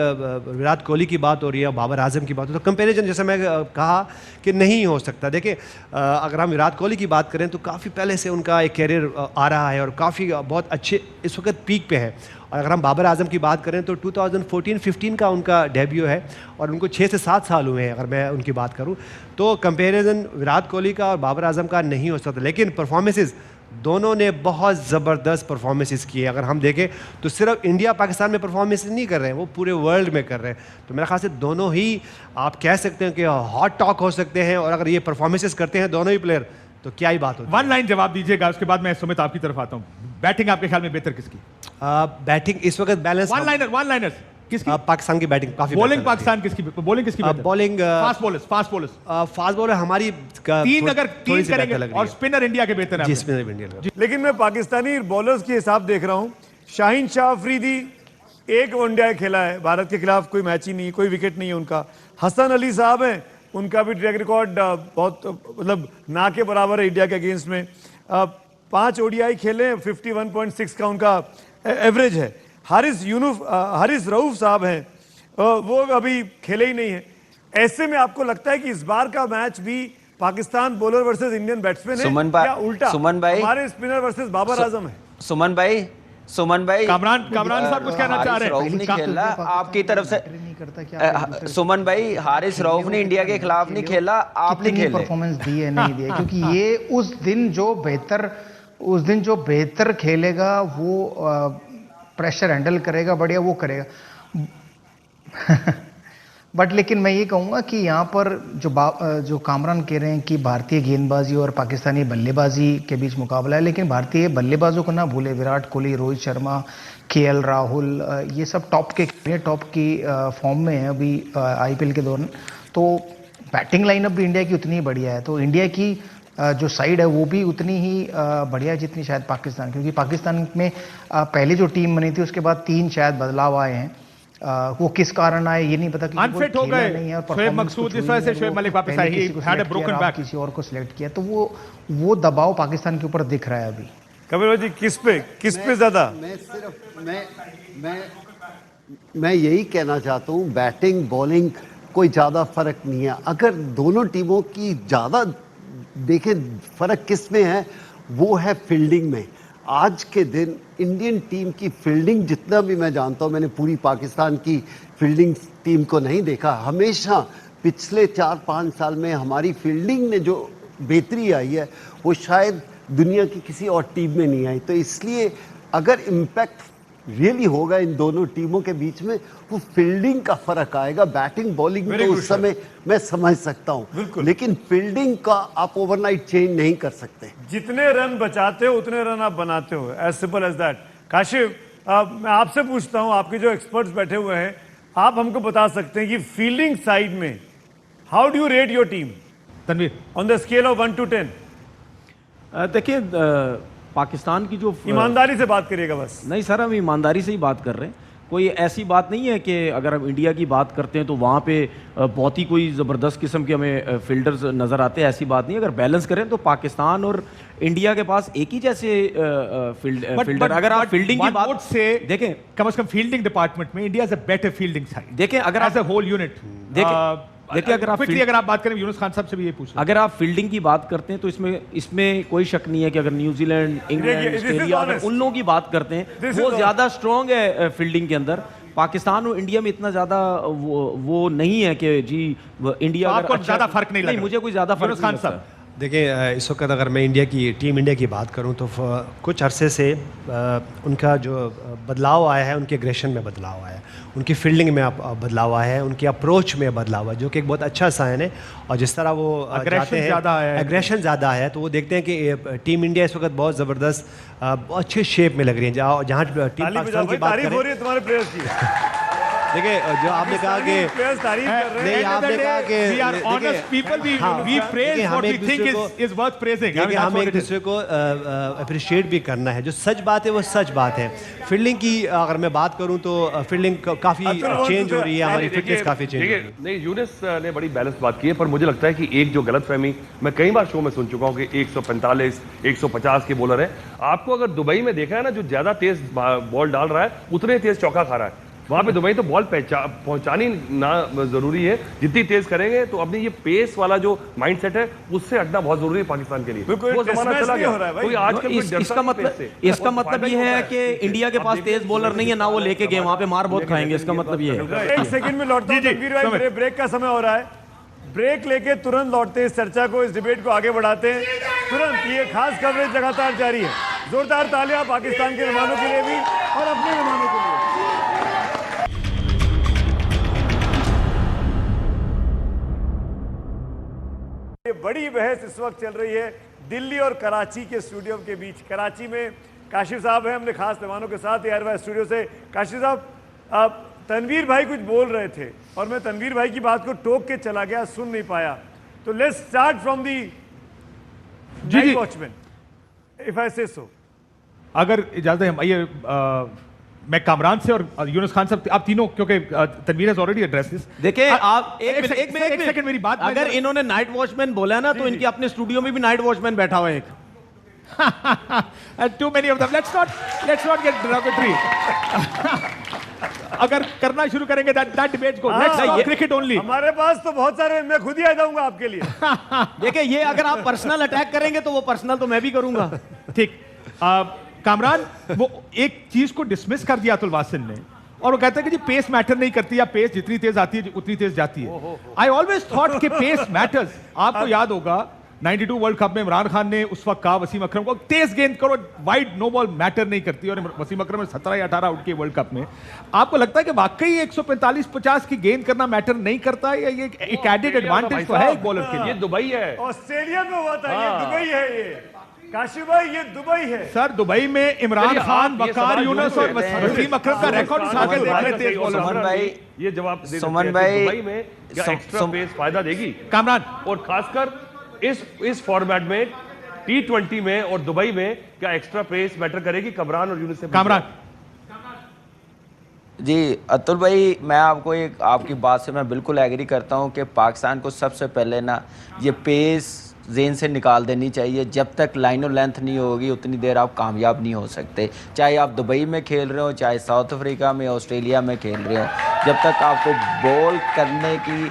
Speaker 4: विराट कोहली की बात हो रही है, बाबर आजम की बात हो, तो कंपैरिजन जैसे मैं कहा कि नहीं हो सकता। देखिए अगर हम विराट कोहली की बात करें तो काफ़ी पहले से उनका एक कैरियर आ रहा है और काफ़ी बहुत अच्छे इस वक्त पीक पे है। और अगर हम बाबर आजम की बात करें तो 2014-15 का उनका डेब्यू है और उनको 6 से 7 साल हुए हैं। अगर मैं उनकी बात करूं तो कंपैरिजन विराट कोहली का और बाबर आजम का नहीं हो सकता। लेकिन परफॉर्मेंसेस दोनों ने बहुत ज़बरदस्त परफॉर्मेंसेस किए। अगर हम देखें तो सिर्फ इंडिया पाकिस्तान में परफॉर्मेंस नहीं कर रहे हैं, वो पूरे वर्ल्ड में कर रहे हैं। तो मेरे ख्याल से दोनों ही आप कह सकते हैं कि हॉट टॉक हो सकते हैं। और अगर ये परफॉर्मेंसेस करते हैं दोनों ही प्लेयर तो क्या ही बात होती
Speaker 1: वन लाइन जवाब दीजिएगा, उसके बाद मैं सुमित आपकी तरफ आता हूँ। बैटिंग आपके ख्याल में बेहतर किसकी?
Speaker 4: बैटिंग इस वक्त बैलेंस
Speaker 1: वन लाइनर्स किसकी?
Speaker 4: पाकिस्तान की बैटिंग काफी
Speaker 1: बॉलिंग पाकिस्तान किसकी? बॉलिंग किसकी?
Speaker 4: Bowling
Speaker 1: fast bowlers
Speaker 4: fast bowler हमारी
Speaker 1: तीन अगर तीन करेंगे और स्पिनर इंडिया के बेहतर है।
Speaker 4: जी, स्पिनर इंडिया का।
Speaker 2: लेकिन मैं पाकिस्तानी बॉलर्स के हिसाब देख रहा हूँ। शाहीन शाह अफरीदी एक वनडे खेला है, भारत के खिलाफ कोई मैच ही नहीं, कोई विकेट नहीं है उनका। हसन अली साहब हैं, उनका भी ट्रैक रिकॉर्ड बहुत मतलब ना के बराबर है इंडिया के अगेंस्ट में। 5 ओडीआई खेले, 51.6 का उनका एवरेज है। हारिस रऊफ साहब हैं, वो अभी खेले ही नहीं है। ऐसे में आपको लगता है कि इस बार का मैच भी Pakistan bowler versus Indian batsman है या उल्टा हमारे स्पिनर वर्सेस बाबर आजम है?
Speaker 7: सुमन भाई
Speaker 1: कामरान साहब कुछ कहना चाह रहे हैं?
Speaker 7: रऊफ नहीं खेला आपकी तरफ से।
Speaker 5: नहीं करता क्या
Speaker 7: सुमन भाई, हारिस रऊफ ने इंडिया के खिलाफ नहीं खेला, आपने खेले।
Speaker 5: परफॉर्मेंस दी है नहीं दिया, क्योंकि ये उस दिन जो बेहतर खेलेगा वो प्रेशर हैंडल करेगा, बढ़िया वो करेगा। बट लेकिन मैं ये कहूँगा कि यहाँ पर जो कामरान कह रहे हैं कि भारतीय गेंदबाजी और पाकिस्तानी बल्लेबाजी के बीच मुकाबला है, लेकिन भारतीय बल्लेबाजों को ना भूले। विराट कोहली, रोहित शर्मा, केएल राहुल, ये सब टॉप की फॉर्म में है अभी आईपीएल के दौरान। तो बैटिंग लाइनअप भी इंडिया की उतनी ही बढ़िया है। तो इंडिया की जो साइड है वो भी उतनी ही बढ़िया है जितनी शायद पाकिस्तान, क्योंकि पाकिस्तान में पहले जो टीम बनी थी उसके बाद 3 शायद बदलाव आए हैं। वो किस कारण आए ये नहीं पता,
Speaker 1: अनफिट हो गए शोएब मकसूद, इस वजह से शोएब मलिक वापस आए, he had a broken back,
Speaker 5: किसी और को सिलेक्ट किया। तो वो दबाव पाकिस्तान के ऊपर दिख रहा है अभी।
Speaker 2: कपिल जी किस पे ज्यादा?
Speaker 6: मैं यही कहना चाहता हूँ, बैटिंग बॉलिंग कोई ज़्यादा फर्क नहीं है। अगर दोनों टीमों की ज़्यादा देखें फर्क किस में है, वो है फील्डिंग में। आज के दिन इंडियन टीम की फील्डिंग, जितना भी मैं जानता हूँ, मैंने पूरी पाकिस्तान की फील्डिंग टीम को नहीं देखा। हमेशा पिछले 4-5 साल में हमारी फील्डिंग ने जो बेहतरी आई है वो शायद दुनिया की किसी और टीम में नहीं आई। तो इसलिए अगर इम्पैक्ट रियली होगा इन दोनों टीमों के बीच में, वो फील्डिंग का फर्क आएगा। बैटिंग बॉलिंग तो उस समय मैं समझ सकता हूं, लेकिन फील्डिंग का आप ओवरनाइट चेंज नहीं कर सकते।
Speaker 2: जितने रन बचाते हो उतने रन आप बनाते हो, as simple as that. Kashif, मैं आपसे पूछता हूं, आपके जो एक्सपर्ट्स बैठे हुए हैं, आप हमको बता सकते हैं कि फील्डिंग साइड में how do you rate your team
Speaker 1: Tanveer
Speaker 2: on the scale of 1 to 10?
Speaker 8: देखिए, पाकिस्तान की जो
Speaker 2: ईमानदारी से बात करिएगा बस।
Speaker 8: नहीं सर, हम ईमानदारी से ही बात कर रहे हैं। कोई ऐसी बात नहीं है कि अगर हम इंडिया की बात करते हैं तो वहाँ पे बहुत ही कोई ज़बरदस्त किस्म के हमें फील्डर्स नज़र आते हैं, ऐसी बात नहीं है। अगर बैलेंस करें तो पाकिस्तान और इंडिया के पास एक ही जैसे फील्डर। अगर आप फील्डिंग की बात
Speaker 1: से देखें, कम से कम फील्डिंग डिपार्टमेंट में India is a better fielding side.
Speaker 8: देखें, अगर
Speaker 1: एज अ होल यूनिट
Speaker 8: देखिए, अगर आप
Speaker 1: बात करें, यूनुस खान साहब से भी ये पूछ,
Speaker 8: अगर आप फील्डिंग की बात करते हैं तो इसमें कोई शक नहीं है कि अगर न्यूजीलैंड, इंग्लैंड, ऑस्ट्रेलिया, अगर उन लोगों की बात करते हैं वो ज़्यादा स्ट्रॉन्ग है फील्डिंग के अंदर। पाकिस्तान और इंडिया में इतना ज़्यादा वो नहीं है कि जी इंडिया
Speaker 1: आपको ज़्यादा फर्क नहीं लगा?
Speaker 8: मुझे कोई ज़्यादा फर्क नहीं लगता।
Speaker 4: देखिए, इस वक्त अगर मैं टीम इंडिया की बात करूं तो कुछ अरसे से उनका जो बदलाव आया है, उनके एग्रेशन में बदलाव आया है, उनकी फील्डिंग में बदलाव आया है, उनकी अप्रोच में बदलाव है, जो कि एक बहुत अच्छा साइन है। और जिस तरह वो
Speaker 1: एग्रेशन
Speaker 4: ज़्यादा है, तो वो देखते हैं कि टीम इंडिया इस वक्त बहुत ज़बरदस्त, बहुत अच्छे शेप में लग रही है। जहाँ टीम पाकिस्तान की बात करें,
Speaker 2: हो रही है तुम्हारे प्लेयर्स की।
Speaker 4: देखिए, जो आपने कहा कि नहीं, आपने कहा कि
Speaker 1: we are honest people, we praise what we think is worth praising.
Speaker 4: हम एक दूसरे को अप्रिशिएट भी करना है। जो सच बात है वो सच बात है। फील्डिंग की अगर मैं बात करूं तो फील्डिंग काफ़ी चेंज हो रही है, हमारी फिटनेस काफ़ी चेंज हो रही है।
Speaker 9: नहीं, यूनिस ने बड़ी बैलेंस बात की है, पर मुझे लगता है कि एक जो गलतफहमी मैं कई बार शो में सुन चुका हूं कि 145, 150 के बॉलर है। आपको अगर दुबई में देखा है ना, जो ज़्यादा तेज बॉल डाल रहा है उतने तेज चौका खा रहा है। वहाँ पे दुबई तो बॉल पहुंचानी ना जरूरी है, जितनी तेज करेंगे तो अपनी ये पेस वाला जो माइंडसेट है उससे हटना बहुत जरूरी है पाकिस्तान के लिए। वो जमाना चला गया। कोई आजकल
Speaker 8: इसका मतलब ये है कि इंडिया के पास तेज बॉलर नहीं है, ना वो लेके गए वहाँ पे मार बहुत खाएंगे। इसका मतलब ये है।
Speaker 2: एक सेकंड में लौटते हैं तनवीर भाई, मेरे ब्रेक का समय हो रहा है। ब्रेक लेके तुरंत लौटते हैं, इस चर्चा को, इस डिबेट को आगे बढ़ाते हैं तुरंत। ये खास कवरेज लगातार जारी है। जोरदार तालियां पाकिस्तान के मेहमानों के लिए भी और अपने मेहमानों के लिए। ये बड़ी बहस इस वक्त चल रही है दिल्ली और कराची के स्टूडियो के बीच। कराची में काशिफ साहब हैं हमने खास मेहमानों के साथ AR स्टूडियो से। काशिफ साहब, आप तनवीर भाई कुछ बोल रहे थे और मैं तनवीर भाई की बात को टोक के चला गया, सुन नहीं पाया, तो let's start from the
Speaker 1: G
Speaker 2: watchman if I say so.
Speaker 1: अगर इजाजत है ये मैं कामरान से और यूनुस खान साहब, आप तीनों, क्योंकि Tanveer has already address this.
Speaker 8: देखिए आप एक
Speaker 1: सेकंड मेरी बात,
Speaker 8: अगर इन्होंने नाइट वॉचमैन बोला है ना, तो इनके अपने स्टूडियो में भी नाइट वॉचमैन बैठा हुआ है एक।
Speaker 1: too many of them. Let's not get derogatory. अगर करना शुरू करेंगे that debate go. Let's talk cricket only.
Speaker 2: हमारे पास तो बहुत सारे, मैं खुद ही आ जाऊंगा आपके लिए।
Speaker 8: देखिए ये अगर आप पर्सनल अटैक करेंगे तो वो पर्सनल तो मैं भी करूंगा।
Speaker 1: ठीक, कामरान वो एक चीज को डिसमिस कर दिया अतुल वासिन ने, और वो कहते हैं कि जी पेस मैटर नहीं करती, या पेस जितनी तेज आती है उतनी तेज जाती है। आई ऑलवेज थॉट कि पेस मैटर्स। आपको याद होगा 92 वर्ल्ड कप में इमरान खान ने उस वक्त कहा वसीम अकरम को, तेज गेंद करो, वाइड नो बॉल मैटर नहीं करती, और वसीम अकरम ने 17 या 18 आउट किए वर्ल्ड कप में। आपको लगता है कि वाकई 145-50 की गेंद करना मैटर नहीं करता है, या ये एक एडेड एडवांटेज तो है एक बॉलर के लिए?
Speaker 9: ये दुबई है,
Speaker 2: ऑस्ट्रेलिया में हुआ था, ये दुबई है। ये काशिफ भाई, ये दुबई है
Speaker 1: सर। दुबई में इमरान खान, वकार यूनुस और वसीम अकरम का रिकॉर्ड उठा के देख रहे थे बॉलर।
Speaker 7: सुमन भाई,
Speaker 9: ये जवाब दे
Speaker 7: सुमन भाई,
Speaker 9: दुबई में क्या एक्स्ट्रा पेस फायदा देगी
Speaker 1: कामरान?
Speaker 9: और खासकर इस फॉर्मेट में T20 में और दुबई में क्या एक्स्ट्रा पेस मैटर करेगी? कमरान और यूनुस से
Speaker 1: कामरान
Speaker 7: जी। अतुल भाई, मैं आपकी बात से मैं बिल्कुल एग्री करता हूं कि पाकिस्तान को सबसे पहले ना ये पेस जेन से निकाल देनी चाहिए। जब तक लाइन और लेंथ नहीं होगी उतनी देर आप कामयाब नहीं हो सकते, चाहे आप दुबई में खेल रहे हो, चाहे साउथ अफ्रीका में, ऑस्ट्रेलिया में खेल रहे हो। जब तक आपको बॉल करने की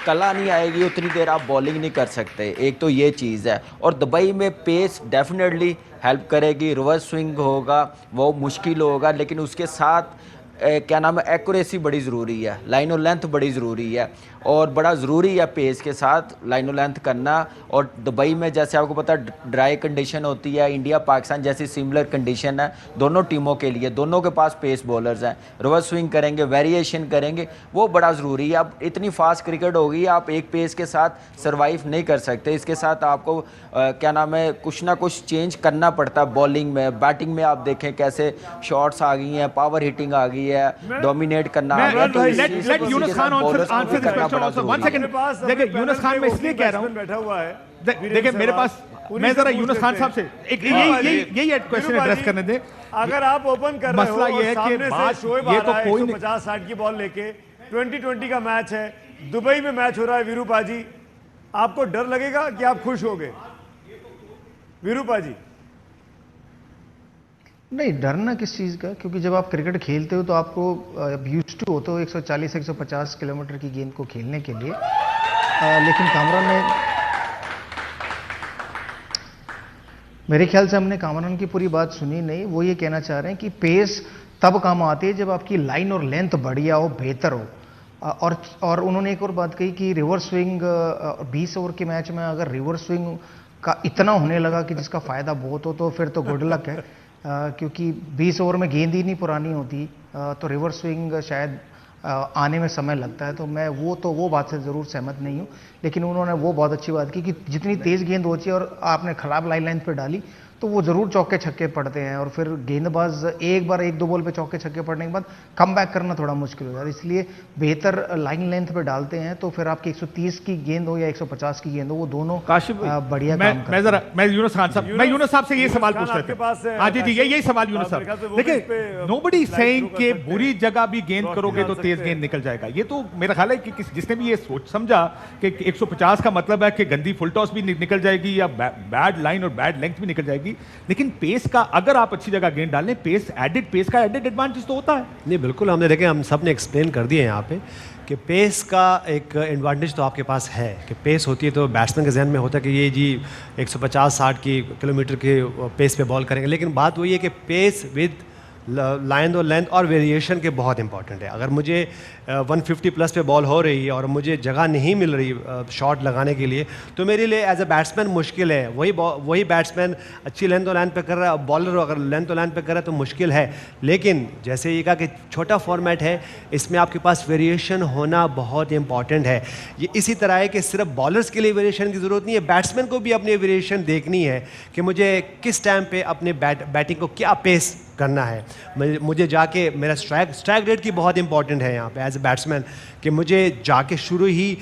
Speaker 7: कला नहीं आएगी उतनी देर आप बॉलिंग नहीं कर सकते। एक तो ये चीज़ है, और दुबई में पेस डेफिनेटली हेल्प करेगी। रिवर्स स्विंग होगा वो मुश्किल होगा, लेकिन उसके साथ क्या नाम है, एक्यूरेसी बड़ी ज़रूरी है, लाइन और लेंथ बड़ी ज़रूरी है, और बड़ा ज़रूरी है पेस के साथ लाइन और लेंथ करना। और दुबई में जैसे आपको पता ड्राई कंडीशन होती है, इंडिया पाकिस्तान जैसी सिमिलर कंडीशन है दोनों टीमों के लिए। दोनों के पास पेस बॉलर्स हैं, रिवर्स स्विंग करेंगे, वेरिएशन करेंगे, वो बड़ा ज़रूरी है। अब इतनी फास्ट क्रिकेट हो गई, आप एक पेस के साथ सर्वाइव नहीं कर सकते। इसके साथ आपको क्या नाम है, कुछ ना कुछ चेंज करना पड़ता है बॉलिंग में। बैटिंग में आप देखें कैसे शॉट्स आ गई हैं, पावर हिटिंग आ गई है, डोमिनेट करना आ गया। तो
Speaker 1: let Yunus Khan answer this question also. 1 second, देखिए यूनुस खान, मैं इसलिए कह रहा हूं,
Speaker 2: बैठा हुआ है,
Speaker 1: देखिए मेरे पास, मैं जरा यूनुस खान साहब से एक यही क्वेश्चन एड्रेस करने दें।
Speaker 2: अगर आप ओपन कर रहे हो
Speaker 1: मसला ये है कि
Speaker 2: शोएब
Speaker 1: ये तो कोई
Speaker 2: 150-60 की बॉल लेके 2020 का मैच है, दुबई में मैच हो रहा है, वीरूपा जी आपको डर लगेगा कि आप खुश होगे? वीरूपा जी
Speaker 5: नहीं, डरना किस चीज़ का, क्योंकि जब आप क्रिकेट खेलते हो तो आपको यूज्ड टू होते हो 140-150 किलोमीटर की गेंद को खेलने के लिए। लेकिन कामरान ने, मेरे ख्याल से हमने कामरान की पूरी बात सुनी नहीं। वो ये कहना चाह रहे हैं कि पेस तब काम आती है जब आपकी लाइन और लेंथ बढ़िया हो, बेहतर हो। और उन्होंने एक और बात कही कि रिवर्स स्विंग 20 ओवर के मैच में अगर रिवर्स स्विंग का इतना होने लगा कि जिसका फ़ायदा बहुत हो, तो फिर तो गुड लक है। क्योंकि 20 ओवर में गेंद ही नहीं पुरानी होती, तो रिवर्स स्विंग शायद आने में समय लगता है। तो मैं वो बात से ज़रूर सहमत नहीं हूँ। लेकिन उन्होंने वो बहुत अच्छी बात की कि जितनी तेज़ गेंद होती है और आपने ख़राब लाइन पे डाली तो वो ज़रूर चौके छक्के पड़ते हैं, और फिर गेंदबाज एक बार 1-2 बॉल पे चौके छक्के पड़ने के बाद कम बैक करना थोड़ा मुश्किल हो जाता है। इसलिए बेहतर लाइन लेंथ पे डालते हैं, तो फिर आपकी 130 की गेंद हो या 150 की गेंद हो, वो दोनों बढ़िया काम करते हैं।
Speaker 1: मैं यूनुस खान साहब, मैं यूनुस साहब से ये सवाल पूछ रहे थे। हाँ जी, यही सवाल यूनुस साहब। देखिए, नोबडी सेइंग कि बुरी जगह भी गेंद करोगे तो तेज गेंद निकल जाएगा। ये तो मेरा ख्याल है कि जिसने भी ये सोच समझा कि 150 का मतलब है कि गंदी फुल टॉस भी निकल जाएगी या बैड लाइन और बैड लेंथ भी निकल जाएगी। लेकिन पेस का, अगर आप अच्छी जगह गेंद डालें, पेस का एडेड एडवांटेज तो होता है।
Speaker 4: नहीं, बिल्कुल, हमने देखे, हम सब ने एक्सप्लेन कर दिए यहाँ पे कि पेस का एक एडवांटेज तो आपके पास है कि पेस होती है तो बैट्समैन के जहन में होता है कि ये जी 150-60 की किलोमीटर के पेस पे बॉल करेंगे। लेकिन बात वही है कि पेस विद लाइन और लेंथ और वेरिएशन के बहुत इंपॉर्टेंट है। अगर मुझे 150 प्लस पे बॉल हो रही है और मुझे जगह नहीं मिल रही शॉट लगाने के लिए, तो मेरे लिए एज अ बैट्समैन मुश्किल है। वही बैट्समैन अच्छी लेंथ और लाइन पे कर रहा है, बॉलर अगर लेंथ और लाइन पे कर रहा है तो मुश्किल है। लेकिन जैसे ये कहा कि छोटा फॉर्मेट है, इसमें आपके पास वेरिएशन होना बहुत इंपॉर्टेंट है। ये इसी तरह है कि सिर्फ बॉलर्स के लिए वेरिएशन की ज़रूरत नहीं है, बैट्समैन को भी अपनी वेरिएशन देखनी है कि मुझे किस टाइम पे अपने बैटिंग को क्या पेस करना है। मुझे जाके मेरा स्ट्राइक रेट की बहुत इंपॉर्टेंट है यहाँ पे एज ए बैट्समैन, कि मुझे जाके शुरू ही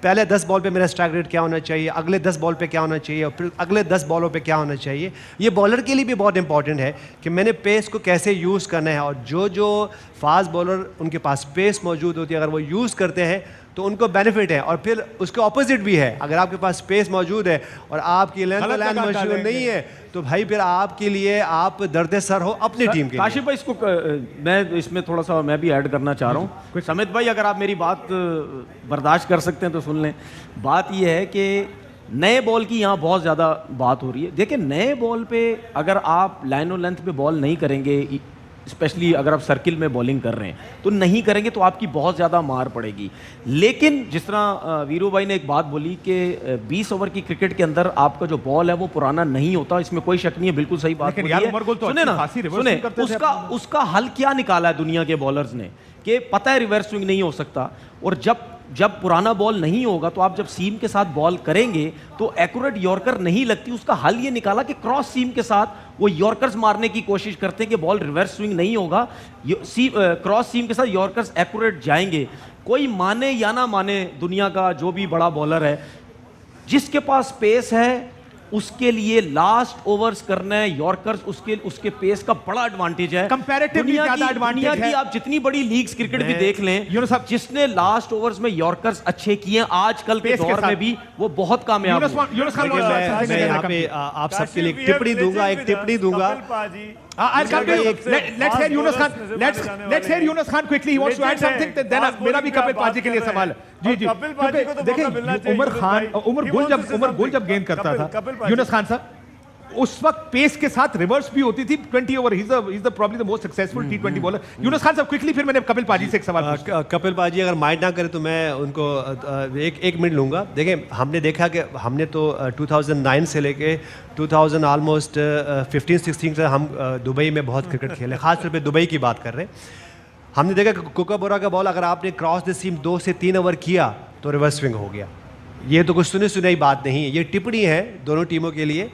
Speaker 4: पहले 10 बॉल पे मेरा स्ट्राइक रेट क्या होना चाहिए, अगले 10 बॉल पे क्या होना चाहिए और फिर अगले 10 बॉलों पे क्या होना चाहिए। ये बॉलर के लिए भी बहुत इंपॉर्टेंट है कि मैंने पेस को कैसे यूज़ करना है, और जो फास्ट बॉलर उनके पास पेस मौजूद होती है अगर वो यूज़ करते हैं तो उनको बेनिफिट है। और फिर उसके ऑपोजिट भी है, अगर आपके पास स्पेस मौजूद है और आपकी लेंथ मौजूद नहीं है तो भाई फिर आपके लिए आप दर्द सर हो अपनी टीम के लिए।
Speaker 8: काशिफ भाई, इसको मैं इसमें थोड़ा सा मैं भी ऐड करना चाह रहा हूँ। समित भाई, अगर आप मेरी बात बर्दाश्त कर सकते हैं तो सुन लें। बात यह है कि नए बॉल की यहाँ बहुत ज़्यादा बात हो रही है। देखिए, नए बॉल पे अगर आप लाइन और लेंथ पे बॉल नहीं करेंगे, स्पेशली अगर आप सर्किल में बॉलिंग कर रहे हैं तो नहीं करेंगे तो आपकी बहुत ज़्यादा मार पड़ेगी। लेकिन जिस तरह वीरू भाई ने एक बात बोली कि 20 ओवर की क्रिकेट के अंदर आपका जो बॉल है वो पुराना नहीं होता, इसमें कोई शक नहीं है, बिल्कुल सही बात बोली है। सुने ना, उसका हल क्या निकाला है दुनिया के बॉलर्स ने कि पता है रिवर्स स्विंग नहीं हो सकता, और जब पुराना बॉल नहीं होगा तो आप जब सीम के साथ बॉल करेंगे तो एक्यूरेट यॉर्कर नहीं लगती। उसका हल ये निकाला कि क्रॉस सीम के साथ वो यॉर्कर्स मारने की कोशिश करते हैं कि बॉल रिवर्स स्विंग नहीं होगा, क्रॉस सीम के साथ यॉर्कर्स एक्यूरेट जाएंगे। कोई माने या ना माने, दुनिया का जो भी बड़ा बॉलर है, जिसके पास स्पेस है उसके लिए लास्ट ओवर्स करना है यॉर्कर्स, उसके पेस का बड़ा एडवांटेज है,
Speaker 1: कंपैरेटिवली ज्यादा एडवांटेज है।
Speaker 8: दुनिया की आप जितनी बड़ी लीग्स क्रिकेट भी देख लें, जिसने लास्ट ओवर्स में यॉर्कर्स अच्छे किए आजकल के दौर में भी वो बहुत कामयाब हुए।
Speaker 4: मैं यहाँ पे आप सबके लिए टिप्पणी दूंगा।
Speaker 1: Let's hear Yunus Khan. Let's hear Yunus Khan quickly. He wants to add something. Then मेरा भी कपिल पाजी के लिए सवाल है। जी। देखिए, उमर गुल जब गेंद करता था यूनुस खान साहब, उस वक्त पेस के साथ रिवर्स भी होती थी 20 over. He is the probably the most successful T20 bowler. Yunus Khan साहब क्विकली, फिर मैंने कपिल पाजी से एक सवाल पूछा।
Speaker 4: कपिल पाजी अगर माइंड ना करे तो मैं उनको एक मिनट लूँगा। देखिए, हमने देखा कि हमने तो 2009 से लेके 2000 ऑलमोस्ट 15-16 से हम दुबई में बहुत क्रिकेट खेले, खासतौर पे दुबई की बात कर रहे हैं। हमने देखा कि कोकाबोरा का बॉल अगर आपने क्रॉस द सीम 2 से 3 ओवर किया तो रिवर्स स्विंग हो गया। ये तो कुछ सुनी बात नहीं है, ये टिप्पणी है दोनों टीमों के लिए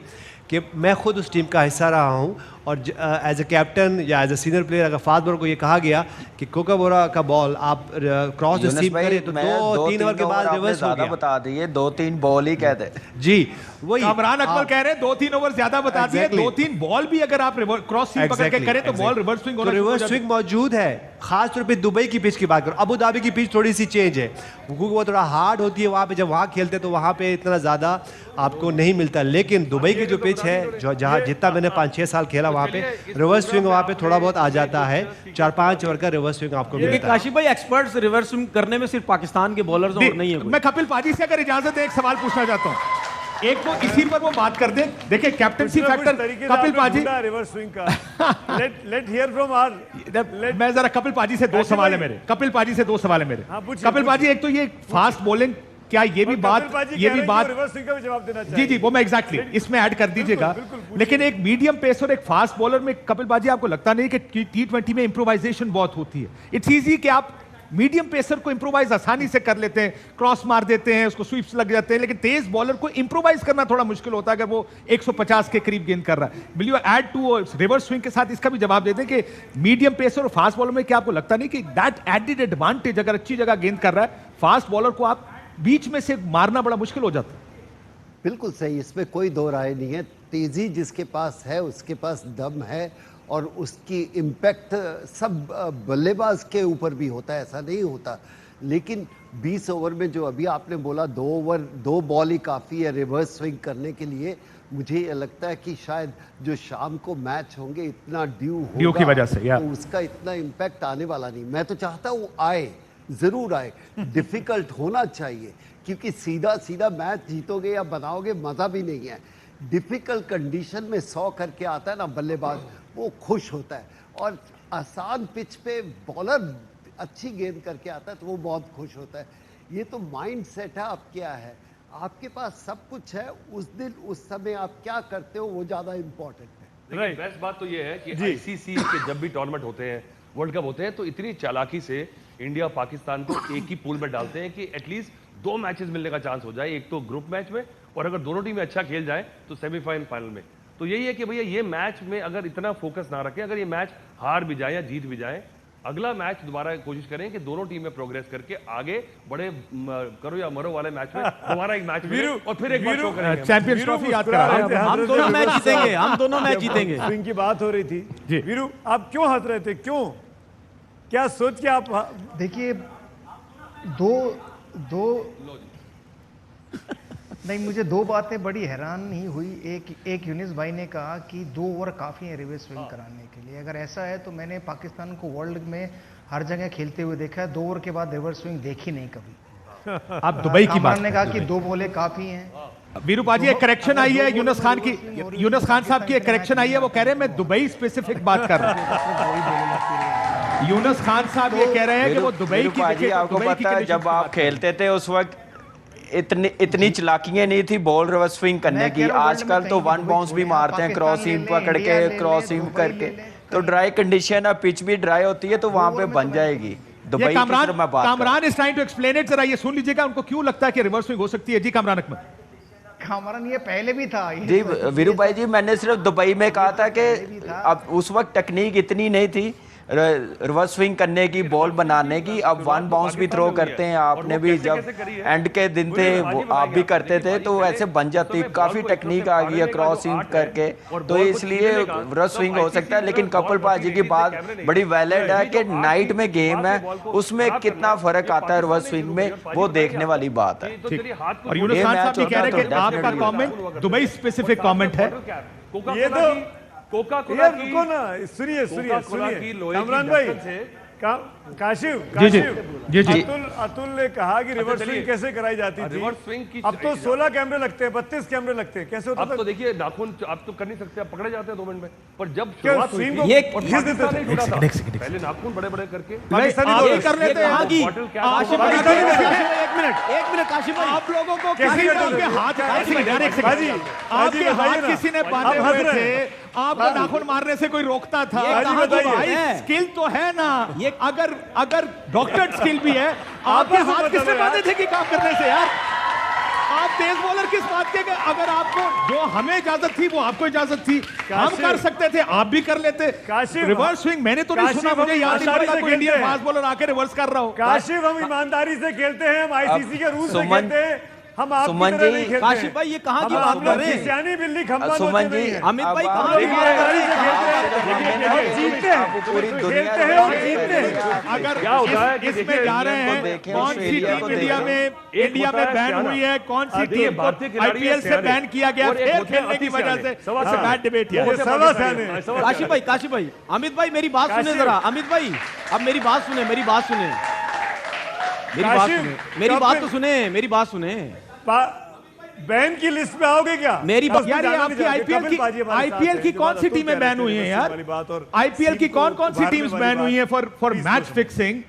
Speaker 4: कि मैं खुद उस टीम का हिस्सा रहा हूं, और एज ए कैप्टन या एज ए सीनियर प्लेयर अगर फास्ट बॉलर को ये कहा गया कि कोकाबोरा का बॉल आप क्रॉस द सीम करें तो 2-3 ओवर के बाद रिवर्स हो गया।
Speaker 7: बता दिए 2-3 बॉल ही कहते
Speaker 4: जी, वही
Speaker 1: कामरान अकबर कह रहे हैं 2-3 ओवर ज्यादा बता दिए। 2-3 बॉल भी अगर आप क्रॉस सीम पकड़ के करें तो बॉल रिवर्स स्विंग होना,
Speaker 4: रिवर्स स्विंग मौजूद है। खासतौर पे दुबई की पिच की बात करो, अबू धाबी की पिच थोड़ी सी चेंज है क्योंकि वो थोड़ा हार्ड होती है वहाँ पे, जब वहाँ खेलते तो वहाँ पे इतना ज़्यादा आपको नहीं मिलता। लेकिन दुबई की जो पिच है, जो जहाँ जितना मैंने 5-6 साल खेला वहाँ पे रिवर्स स्विंग वहाँ पे थोड़ा बहुत आ जाता है, 4-5 ओवर का रिवर्स स्विंग आपको मिलता है।
Speaker 8: काशिफ भाई, एक्सपर्ट्स रिवर्स स्विंग करने में सिर्फ पाकिस्तान के बॉलर्स और नहीं है।
Speaker 1: मैं कपिल पाजी से अगर इजाजत है एक सवाल पूछना चाहता हूँ, एक तो इसी पर वो बात कर दे। देखिए, कैप्टनसी फैक्टर कपिल पाजी,
Speaker 2: रिवर्स स्विंग का लेट हियर फ्रॉम आवर।
Speaker 1: मैं जरा कपिल पाजी से 2 सवाल है मेरे। कपिल पाजी से 2 सवाल है मेरे। कपिल पाजी, एक तो ये फास्ट बॉलिंग, क्या ये भी बात
Speaker 2: रिवर्स स्विंग का भी जवाब देना चाहिए।
Speaker 1: जी, वो मैं एग्जैक्टली इसमें ऐड कर दीजिएगा। लेकिन एक मीडियम पेस और एक फास्ट बॉलर में कपिल पाजी आपको लगता नहीं कि T20 में इंप्रोवाइजेशन बहुत होती है? इट्स इजी कि आप मीडियम पेसर को इंप्रोवाइज आसानी से कर लेते हैं, क्रॉस मार देते हैं, उसको स्वीप्स लग जाते हैं, लेकिन तेज बॉलर को इंप्रोवाइज करना थोड़ा मुश्किल होता है अगर वो 150 के करीब गेंद कर रहा है। Will you add to reverse swing के साथ इसका भी जवाब देते हैं कि मीडियम पेसर और फास्ट बॉलर में क्या आपको लगता नहीं कि दैट एडेड एडवांटेज, अगर अच्छी जगह गेंद कर रहा है फास्ट बॉलर को आप बीच में से मारना बड़ा मुश्किल हो जाता है?
Speaker 6: बिल्कुल सही, इसमें कोई दो राय नहीं है। तेजी जिसके पास है उसके पास दम है, और उसकी इम्पैक्ट सब बल्लेबाज के ऊपर भी होता है, ऐसा नहीं होता। लेकिन 20 ओवर में जो अभी आपने बोला 2 ओवर 2 बॉल ही काफ़ी है रिवर्स स्विंग करने के लिए, मुझे ये लगता है कि शायद जो शाम को मैच होंगे इतना ड्यू होगा
Speaker 1: की वजह से
Speaker 6: तो उसका इतना इम्पैक्ट आने वाला नहीं। मैं तो चाहता हूँ आए, ज़रूर आए, डिफ़िकल्ट होना चाहिए, क्योंकि सीधा सीधा मैच जीतोगे या बनाओगे मज़ा भी नहीं है। डिफ़िकल्ट कंडीशन में 100 करके आता है ना बल्लेबाज, वो खुश होता है। और आसान पिच पे बॉलर अच्छी गेंद करके आता है तो वो बहुत खुश होता है। ये तो माइंड सेट है। आप क्या है, आपके पास सब कुछ है, उस दिन उस समय आप क्या करते हो वो ज़्यादा इम्पोर्टेंट है।
Speaker 9: लेकिन बेस्ट बात तो ये है कि आईसीसी के जब भी टूर्नामेंट होते हैं, वर्ल्ड कप होते हैं, तो इतनी चालाकी से इंडिया पाकिस्तान को एक ही पूल में डालते हैं कि एटलीस्ट 2 मैचेस मिलने का चांस हो जाए, एक तो ग्रुप मैच में, और अगर दोनों टीमें अच्छा खेल जाए तो सेमीफाइनल फाइनल में। तो यही है कि भैया ये मैच में अगर इतना फोकस ना रखें, अगर ये मैच हार भी जाए या जीत भी जाए, अगला मैच दोबारा कोशिश करें कि दोनों टीमें प्रोग्रेस करके आगे बड़े करो या मरो वाले मैच में दोबारा एक मैच और फिर एक बार शो करेंगे।
Speaker 1: चैंपियंस ट्रॉफी याद करा
Speaker 8: हम दोनों मैच जीतेंगे, हम दोनों मैच जीतेंगे।
Speaker 2: स्विंग की बात हो रही थी, वीरू आप क्यों हंस रहे थे, क्यों, क्या सोच के आप?
Speaker 5: देखिए नहीं, मुझे 2 बातें बड़ी हैरान ही हुई। एक यूनिस भाई ने कहा कि 2 ओवर काफ़ी है रिवर्स स्विंग कराने के लिए। अगर ऐसा है तो मैंने पाकिस्तान को वर्ल्ड में हर जगह खेलते हुए देखा है, 2 ओवर के बाद रिवर्स स्विंग देखी नहीं कभी।
Speaker 1: आप दुबई की बात
Speaker 5: ने कहा कि 2 बॉलें काफ़ी हैं।
Speaker 1: वीरू पाजी एक करेक्शन आई है यूनुस खान साहब की एक करेक्शन आई है, वो कह रहे हैं मैं दुबई स्पेसिफिक बात कर रहा हूं। यूनुस खान साहब ये कह रहे हैं कि वो दुबई की,
Speaker 7: आपको पता है जब आप खेलते थे उस वक्त इतनी चलाकियां नहीं थी बॉल रिवर्स स्विंग करने की। आजकल तो 1 बाउंस भी मारते हैं, क्रॉस सीम पकड़ के, क्रॉस सीम करके। तो ड्राई कंडीशन है, पिच भी ड्राई होती है, तो वहां पे बन जाएगी। दुबई की तरफ मैं बात
Speaker 1: Kamran is trying to explain it, जरा ये सुन लीजिएगा उनको क्यों लगता है कि रिवर्स स्विंग हो सकती है। जी कामरान अकमल।
Speaker 5: कामरान ये पहले भी था
Speaker 7: जी वीरू भाई जी, मैंने सिर्फ दुबई में कहा था कि अब उस वक्त टेक्निक इतनी नहीं थी रिवर्स स्विंग करने की, बॉल बनाने की। अब 1 बाउंस भी थ्रो करते हैं, आपने भी जब एंड के दिन थे वो आप भी करते थे, तो ऐसे बन जाती। काफी टेक्निक आ गई है क्रॉस स्विंग करके, तो इसलिए रिवर्स स्विंग हो सकता है। लेकिन कपिल पाजी की बात बड़ी वैलिड है कि नाइट में गेम है, उसमें कितना फर्क आता है रिवर्स स्विंग में, वो देखने वाली बात है।
Speaker 1: और यूनुस खान साहब भी कह रहे हैं कि आपका कमेंट दुबई स्पेसिफिक कमेंट है।
Speaker 2: ये तो कोका कोला की, रुको ना, सुनिए कामरान भाई, काशिफ अतुल ने कहा कि रिवर्स स्विंग कैसे कराई जाती थी।
Speaker 9: रिवर्स स्विंग की
Speaker 2: अब तो 16 कैमरे लगते हैं, 32 कैमरे लगते हैं, कैसे होता
Speaker 9: अब
Speaker 2: था?
Speaker 9: तो देखिए नाखून आप तो कर नहीं सकते, आप पकड़े जाते हैं 2 मिनट में। पर जब
Speaker 2: क्या
Speaker 9: शुरुआत हुई
Speaker 2: स्विंग
Speaker 9: थी,
Speaker 2: को
Speaker 9: ये
Speaker 2: घिस देते थे?
Speaker 9: पहले नाखून बड़े-बड़े करके
Speaker 1: पाकिस्तानी कर लेते हैं। हाँ जी,
Speaker 8: आशिफ भाई एक मिनट आशिफ भाई,
Speaker 1: आप लोगों को आपके हाथ आपके हाथ किसी ने बांधे हुए थे, आपको नाखून मारने से कोई रोकता था? भाई स्किल तो है ना, ये अगर डॉक्टर स्किल भी है, आपके हाथ किसने बांधे थे कि काम करने से? यार आप तेज बॉलर किस बात के? अगर आपको जो हमें इजाजत थी वो आपको इजाजत थी, हम कर सकते थे, आप भी कर लेते। रिवर्स स्विंग मैंने तो नहीं सुना, मुझे याद नहीं पड़ता कोई इंडियन फास्ट बॉलर आके रिवर्स कर रहा हो।
Speaker 2: काशिफ हम ईमानदारी से खेलते हैं, हम आईसीसी के रूल से खेलते हैं, हम आपकी तरह नहीं खेलते।
Speaker 8: काशिफ भाई ये कहां की बात कर रहे हैं?
Speaker 2: सियानी बिल्ली खंबा
Speaker 7: सुमन जी,
Speaker 8: अमित भाई कहां की बात कर रहे हैं?
Speaker 2: जीतते हैं, खेलते हैं और जीतते हैं।
Speaker 1: अगर इसमें जा रहे हैं, कौन सी टीम इंडिया में बैन हुई है, कौन सी टीम को आईपीएल से बैन किया गया फिर खेलने की वजह से? बैड डिबेट है।
Speaker 8: काशिफ भाई, अमित भाई मेरी बात सुने जरा। अमित भाई अब मेरी बात सुने, मेरी बात तो सुने, मेरी बात सुने।
Speaker 2: बैन की लिस्ट में आओगे क्या?
Speaker 1: मेरी बात यार, ये आपकी आईपीएल की कौन सी टीमें बैन हुई हैं यार? आईपीएल की कौन सी टीम्स बैन हुई हैं फॉर मैच फिक्सिंग?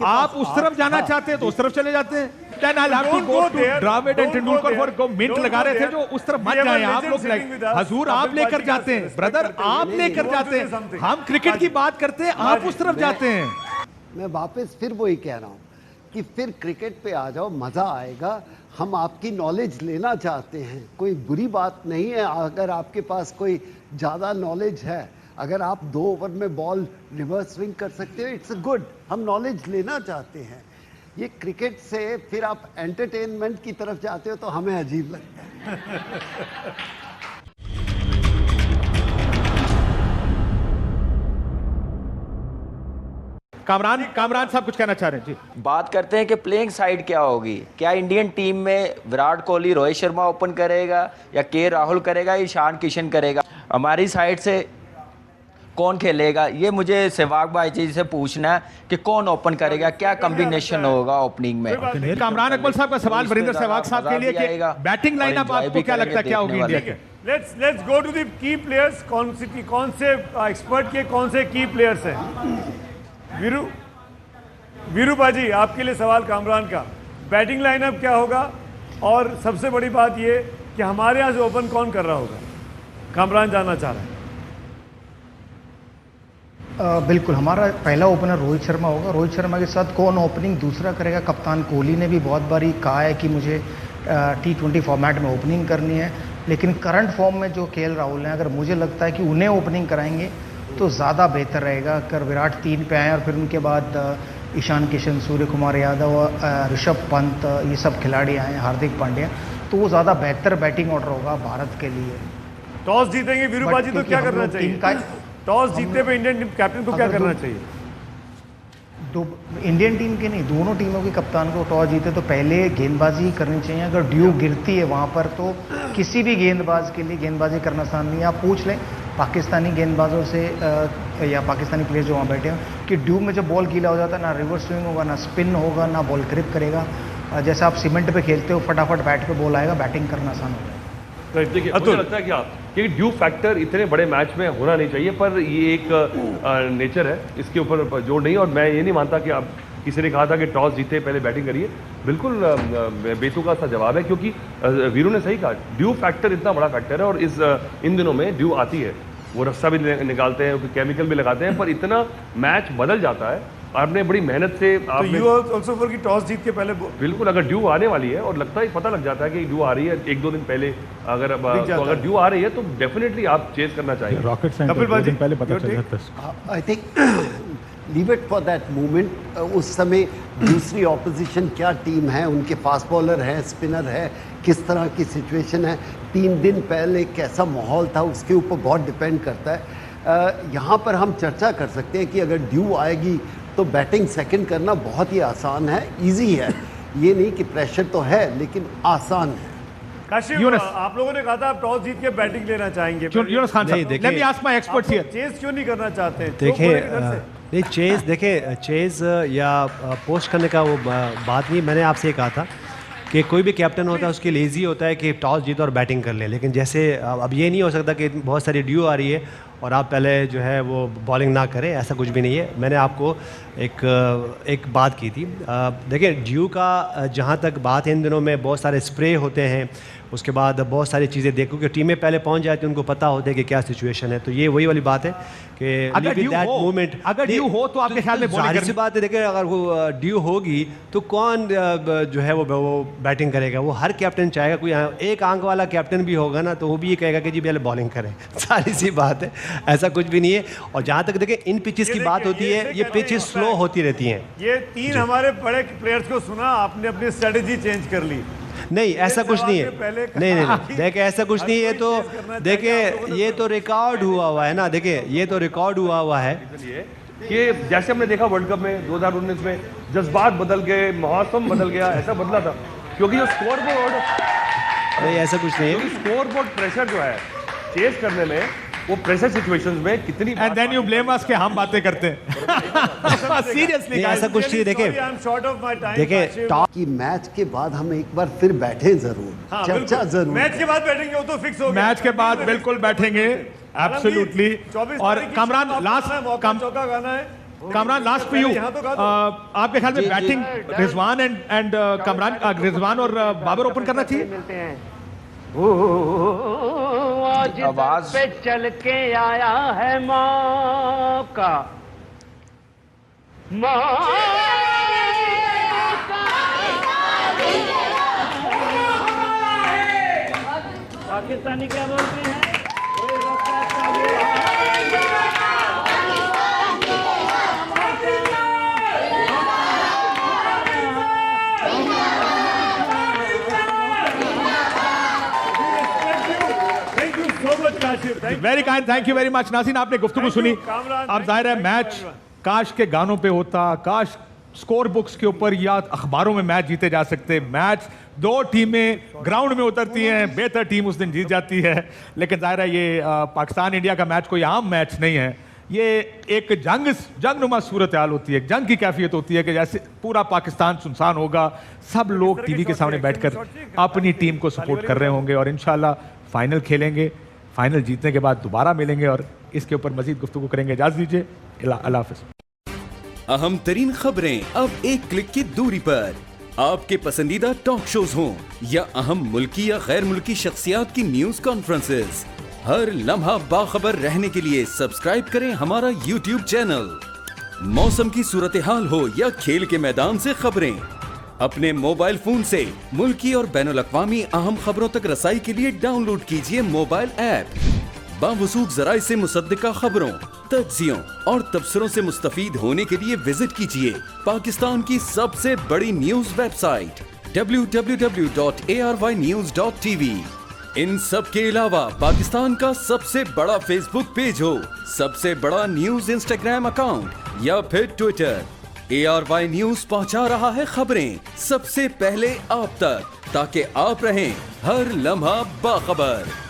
Speaker 1: आप उस तरफ जाना चाहते हैं तो उस तरफ चले जाते हैं। Then I have to go to Dravid and Tendulkar for गो मिंट लगा रहे थे जो उस तरफ मत जाएं आप लोग। हजूर आप लेकर जाते हैं, ब्रदर आप लेकर जाते हैं, हम क्रिकेट की बात करते हैं, आप उस तरफ जाते हैं।
Speaker 6: मैं वापस फिर वही कह रहा हूँ कि फिर क्रिकेट पे आ जाओ, मज़ा आएगा। हम आपकी नॉलेज लेना चाहते हैं, कोई बुरी बात नहीं है अगर आपके पास कोई ज़्यादा नॉलेज है। अगर आप 2 ओवर में बॉल रिवर्स स्विंग कर सकते हो, इट्स गुड। हम नॉलेज लेना चाहते हैं। ये क्रिकेट से फिर आप एंटरटेनमेंट की तरफ जाते हो तो हमें अजीब लगता है।
Speaker 1: कामरान साहब कुछ कहना चाह रहे हैं जी?
Speaker 7: बात करते हैं कि प्लेइंग साइड क्या होगी। क्या इंडियन टीम में विराट कोहली, रोहित शर्मा ओपन करेगा या के राहुल करेगा, ईशान किशन करेगा? हमारी साइड से कौन खेलेगा? ये मुझे सहवाग भाई जी से पूछना है कि कौन ओपन करेगा, क्या कॉम्बिनेशन होगा ओपनिंग में।
Speaker 1: कामरान अकमल साहब का सवाल वरिंदर सहवाग साहब के लिए कि बैटिंग लाइनअप आपको क्या लगता है क्या होगी इंडिया की?
Speaker 2: Let's go to the key players. कौन से एक्सपर्ट के कौन से की प्लेयर्स हैं? वीरू बाजी, आपके लिए सवाल कामरान का, बैटिंग लाइनअप क्या होगा और सबसे बड़ी बात ये कि हमारे यहाँ से ओपन कौन कर रहा होगा? कामरान जानना चाह रहा है।
Speaker 5: बिल्कुल, हमारा पहला ओपनर रोहित शर्मा होगा। रोहित शर्मा के साथ कौन ओपनिंग दूसरा करेगा? कप्तान कोहली ने भी बहुत बारी कहा है कि मुझे T20 फॉर्मेट में ओपनिंग करनी है, लेकिन करंट फॉर्म में जो KL राहुल हैं, अगर मुझे लगता है कि उन्हें ओपनिंग कराएंगे तो ज़्यादा बेहतर रहेगा। अगर विराट 3 पे आए और फिर उनके बाद ईशान किशन, सूर्य कुमार यादव, ऋषभ पंत, ये सब खिलाड़ी आए, हार्दिक पांड्या, तो वो ज़्यादा बेहतर बैटिंग ऑर्डर होगा भारत के लिए।
Speaker 2: टॉस जीतेंगे वीरू बाजी तो क्या करना चाहिए? टॉस जीतने पे इंडियन कैप्टन को क्या करना चाहिए?
Speaker 5: इंडियन टीम के नहीं, दोनों टीमों के कप्तान को टॉस जीते तो पहले गेंदबाजी करनी चाहिए। अगर ड्यू गिरती है वहाँ पर तो किसी भी गेंदबाज के लिए गेंदबाजी करना आसान नहीं है। आप पूछ लें पाकिस्तानी गेंदबाजों से या पाकिस्तानी प्लेयर जो वहाँ बैठे हैं कि ड्यू में जब बॉल गीला हो जाता है, ना रिवर्स स्विंग होगा, ना स्पिन होगा, ना बॉल ग्रिप करेगा। जैसे आप सीमेंट पे खेलते हो, फटाफट बैट पे बॉल आएगा, बैटिंग करना आसान होगा।
Speaker 9: देखिए, मुझे लगता है कि ड्यू फैक्टर इतने बड़े मैच में होना नहीं चाहिए, पर ये एक नेचर है, इसके ऊपर जोर नहीं। और मैं ये नहीं मानता कि आप किसी ने कहा था कि टॉस जीते पहले बैटिंग करिए, बिल्कुल बेतुका सा जवाब है, क्योंकि वीरू ने सही कहा, ड्यू फैक्टर इतना बड़ा फैक्टर है। और इन दिनों में ड्यू आती है, वो रस्सा भी निकालते हैं, केमिकल भी लगाते हैं, पर इतना मैच बदल जाता है। आपने बड़ी मेहनत से
Speaker 2: ऑल्सो फॉर की टॉस जीत के पहले
Speaker 9: बिल्कुल, अगर ड्यू आने वाली है और लगता है, पता लग जाता है कि ड्यू आ रही है 1-2 दिन पहले, अगर ड्यू आ रही है तो डेफिनेटली आप चेस करना चाहिए।
Speaker 1: रॉकेट साइंस पहले पता चल जाता है।
Speaker 6: I think leave it for that moment. उस समय दूसरी ऑपोजिशन क्या टीम है, उनके फास्ट बॉलर है, स्पिनर है, किस तरह की सिचुएशन है, 3 दिन पहले कैसा माहौल था, उसके ऊपर बहुत डिपेंड करता है। यहाँ पर हम चर्चा कर सकते हैं कि अगर ड्यू आएगी तो बैटिंग सेकंड करना बहुत ही आसान है, इजी है। ये नहीं कि प्रेशर तो है, लेकिन आसान है।
Speaker 2: काशिफ, आप लोगों ने कहा था आप टॉस जीत के बैटिंग लेना चाहेंगे।
Speaker 1: यूनुस खान साहब, let me ask my experts here.
Speaker 2: Chase क्यों नहीं करना चाहते?
Speaker 4: देखिए नहीं, चेज या पोस्ट करने का वो बात नहीं। मैंने आपसे कहा था कि कोई भी कैप्टन होता है उसके लिए ईजी होता है कि टॉस जीतो और बैटिंग कर ले, लेकिन जैसे अब ये नहीं हो सकता कि बहुत सारी ड्यू आ रही है और आप पहले जो है वो बॉलिंग ना करें, ऐसा कुछ भी नहीं है। मैंने आपको एक बात की थी। देखिए, ड्यू का जहाँ तक बात है, इन दिनों में बहुत सारे स्प्रे होते हैं, उसके बाद बहुत सारी चीज़ें देखो कि टीमें पहले पहुंच जाती हैं, उनको पता होता है कि क्या सिचुएशन है। तो ये वही वाली बात है कि
Speaker 1: अगर ड्यू हो तो आपके ख्याल में
Speaker 4: जाहिर सी बात है, देखिए अगर वो ड्यू होगी तो कौन जो है वो बैटिंग करेगा? वो हर कैप्टन चाहेगा, कोई एक आंख वाला कैप्टन भी होगा ना तो वो भी ये कहेगा कि जी पहले बॉलिंग करें। सारी सी बात है, ऐसा कुछ भी नहीं है। और जहाँ तक देखिए इन पिचेस की बात होती है, ये पिचेस स्लो होती रहती हैं।
Speaker 2: ये 3 हमारे बड़े प्लेयर्स को सुना, आपने अपनी स्ट्रेटेजी चेंज कर ली।
Speaker 4: नहीं, ऐसा कुछ नहीं है। नहीं, देखिए ऐसा कुछ नहीं है। तो देखिए ये तो रिकॉर्ड हुआ है ना, देखिए ये तो रिकॉर्ड हुआ है
Speaker 9: कि जैसे हमने देखा वर्ल्ड कप में 2019 में जज्बात बदल गए, मौसम बदल गया, ऐसा बदला था क्योंकि जो स्कोर बोर्ड,
Speaker 4: नहीं ऐसा कुछ नहीं है।
Speaker 9: स्कोर बोर्ड प्रेशर जो है चेस करने में, वो प्रेशर सिचुएशंस में कितनी,
Speaker 1: एंड देन यू ब्लेम अस कि हम बातें करते हैं। सीरियसली
Speaker 4: ऐसा कुछ नहीं। देखिए
Speaker 6: टॉप की मैच के बाद हम एक बार फिर बैठे जरूर, चर्चा जरूर।
Speaker 2: मैच के बाद बैठेंगे, वो तो फिक्स हो गया।
Speaker 1: मैच के बाद बिल्कुल बैठेंगे, एब्सोल्युटली। और कामरान
Speaker 2: चौका गाना है।
Speaker 1: कामरान, लास्ट फॉर यू, आपके ख्याल में बैटिंग रिजवान एंड कामरान, रिजवान और बाबर ओपन करना चाहिए?
Speaker 3: आवाज पे चल के आया है मौका, पाकिस्तानी क्या बोलते हैं?
Speaker 1: Very kind, thank you very much. नासिन, आपने गुफ्तगू सुनी। अब जाहिर है मैच काश के गानों पे होता, काश स्कोर बुक्स के ऊपर या अखबारों में मैच जीते जा सकते। मैच 2 टीमें ग्राउंड में उतरती हैं, बेहतर टीम उस दिन जीत जाती है। लेकिन जाहिर है ये पाकिस्तान इंडिया का मैच कोई आम मैच नहीं है। ये एक जंगनुमा सूरत हाल होती है, जंग की कैफियत होती है कि जैसे पूरा पाकिस्तान सुनसान होगा, सब लोग टीवी के सामने बैठकर अपनी टीम को सपोर्ट कर रहे होंगे और इंशाल्लाह फाइनल खेलेंगे, फाइनल जीतने के बाद दोबारा मिलेंगे और इसके ऊपर मजीद गुफ्तगू करेंगे। इजाज़त दीजिए, अल्लाह हाफ़िज़।
Speaker 10: अहम तरीन खबरें अब एक क्लिक की दूरी पर। आपके पसंदीदा टॉक शोज हों या अहम मुल्की या गैर मुल्की शख्सियात की न्यूज कॉन्फ्रेंसेस, हर लम्हा बाखबर रहने के लिए सब्सक्राइब करें हमारा YouTube चैनल। मौसम की सूरत हाल हो या खेल के मैदान से खबरें, अपने मोबाइल फोन से मुल्की और बैनुल अक़वामी अहम खबरों तक रसाई के लिए डाउनलोड कीजिए मोबाइल ऐप। बावसूख ज़राए से मुसद्दिका खबरों, तज्ज़ियों और तबसरों से मुस्तफ़ीद होने के लिए विजिट कीजिए पाकिस्तान की सबसे बड़ी न्यूज वेबसाइट www.arYnews.tv। इन सब के अलावा पाकिस्तान का सबसे बड़ा फेसबुक पेज हो, सबसे बड़ा न्यूज इंस्टाग्राम अकाउंट या फिर ट्विटर, ARY न्यूज पहुंचा रहा है खबरें सबसे पहले आप तक, ताकि आप रहें हर लम्हा बाखबर।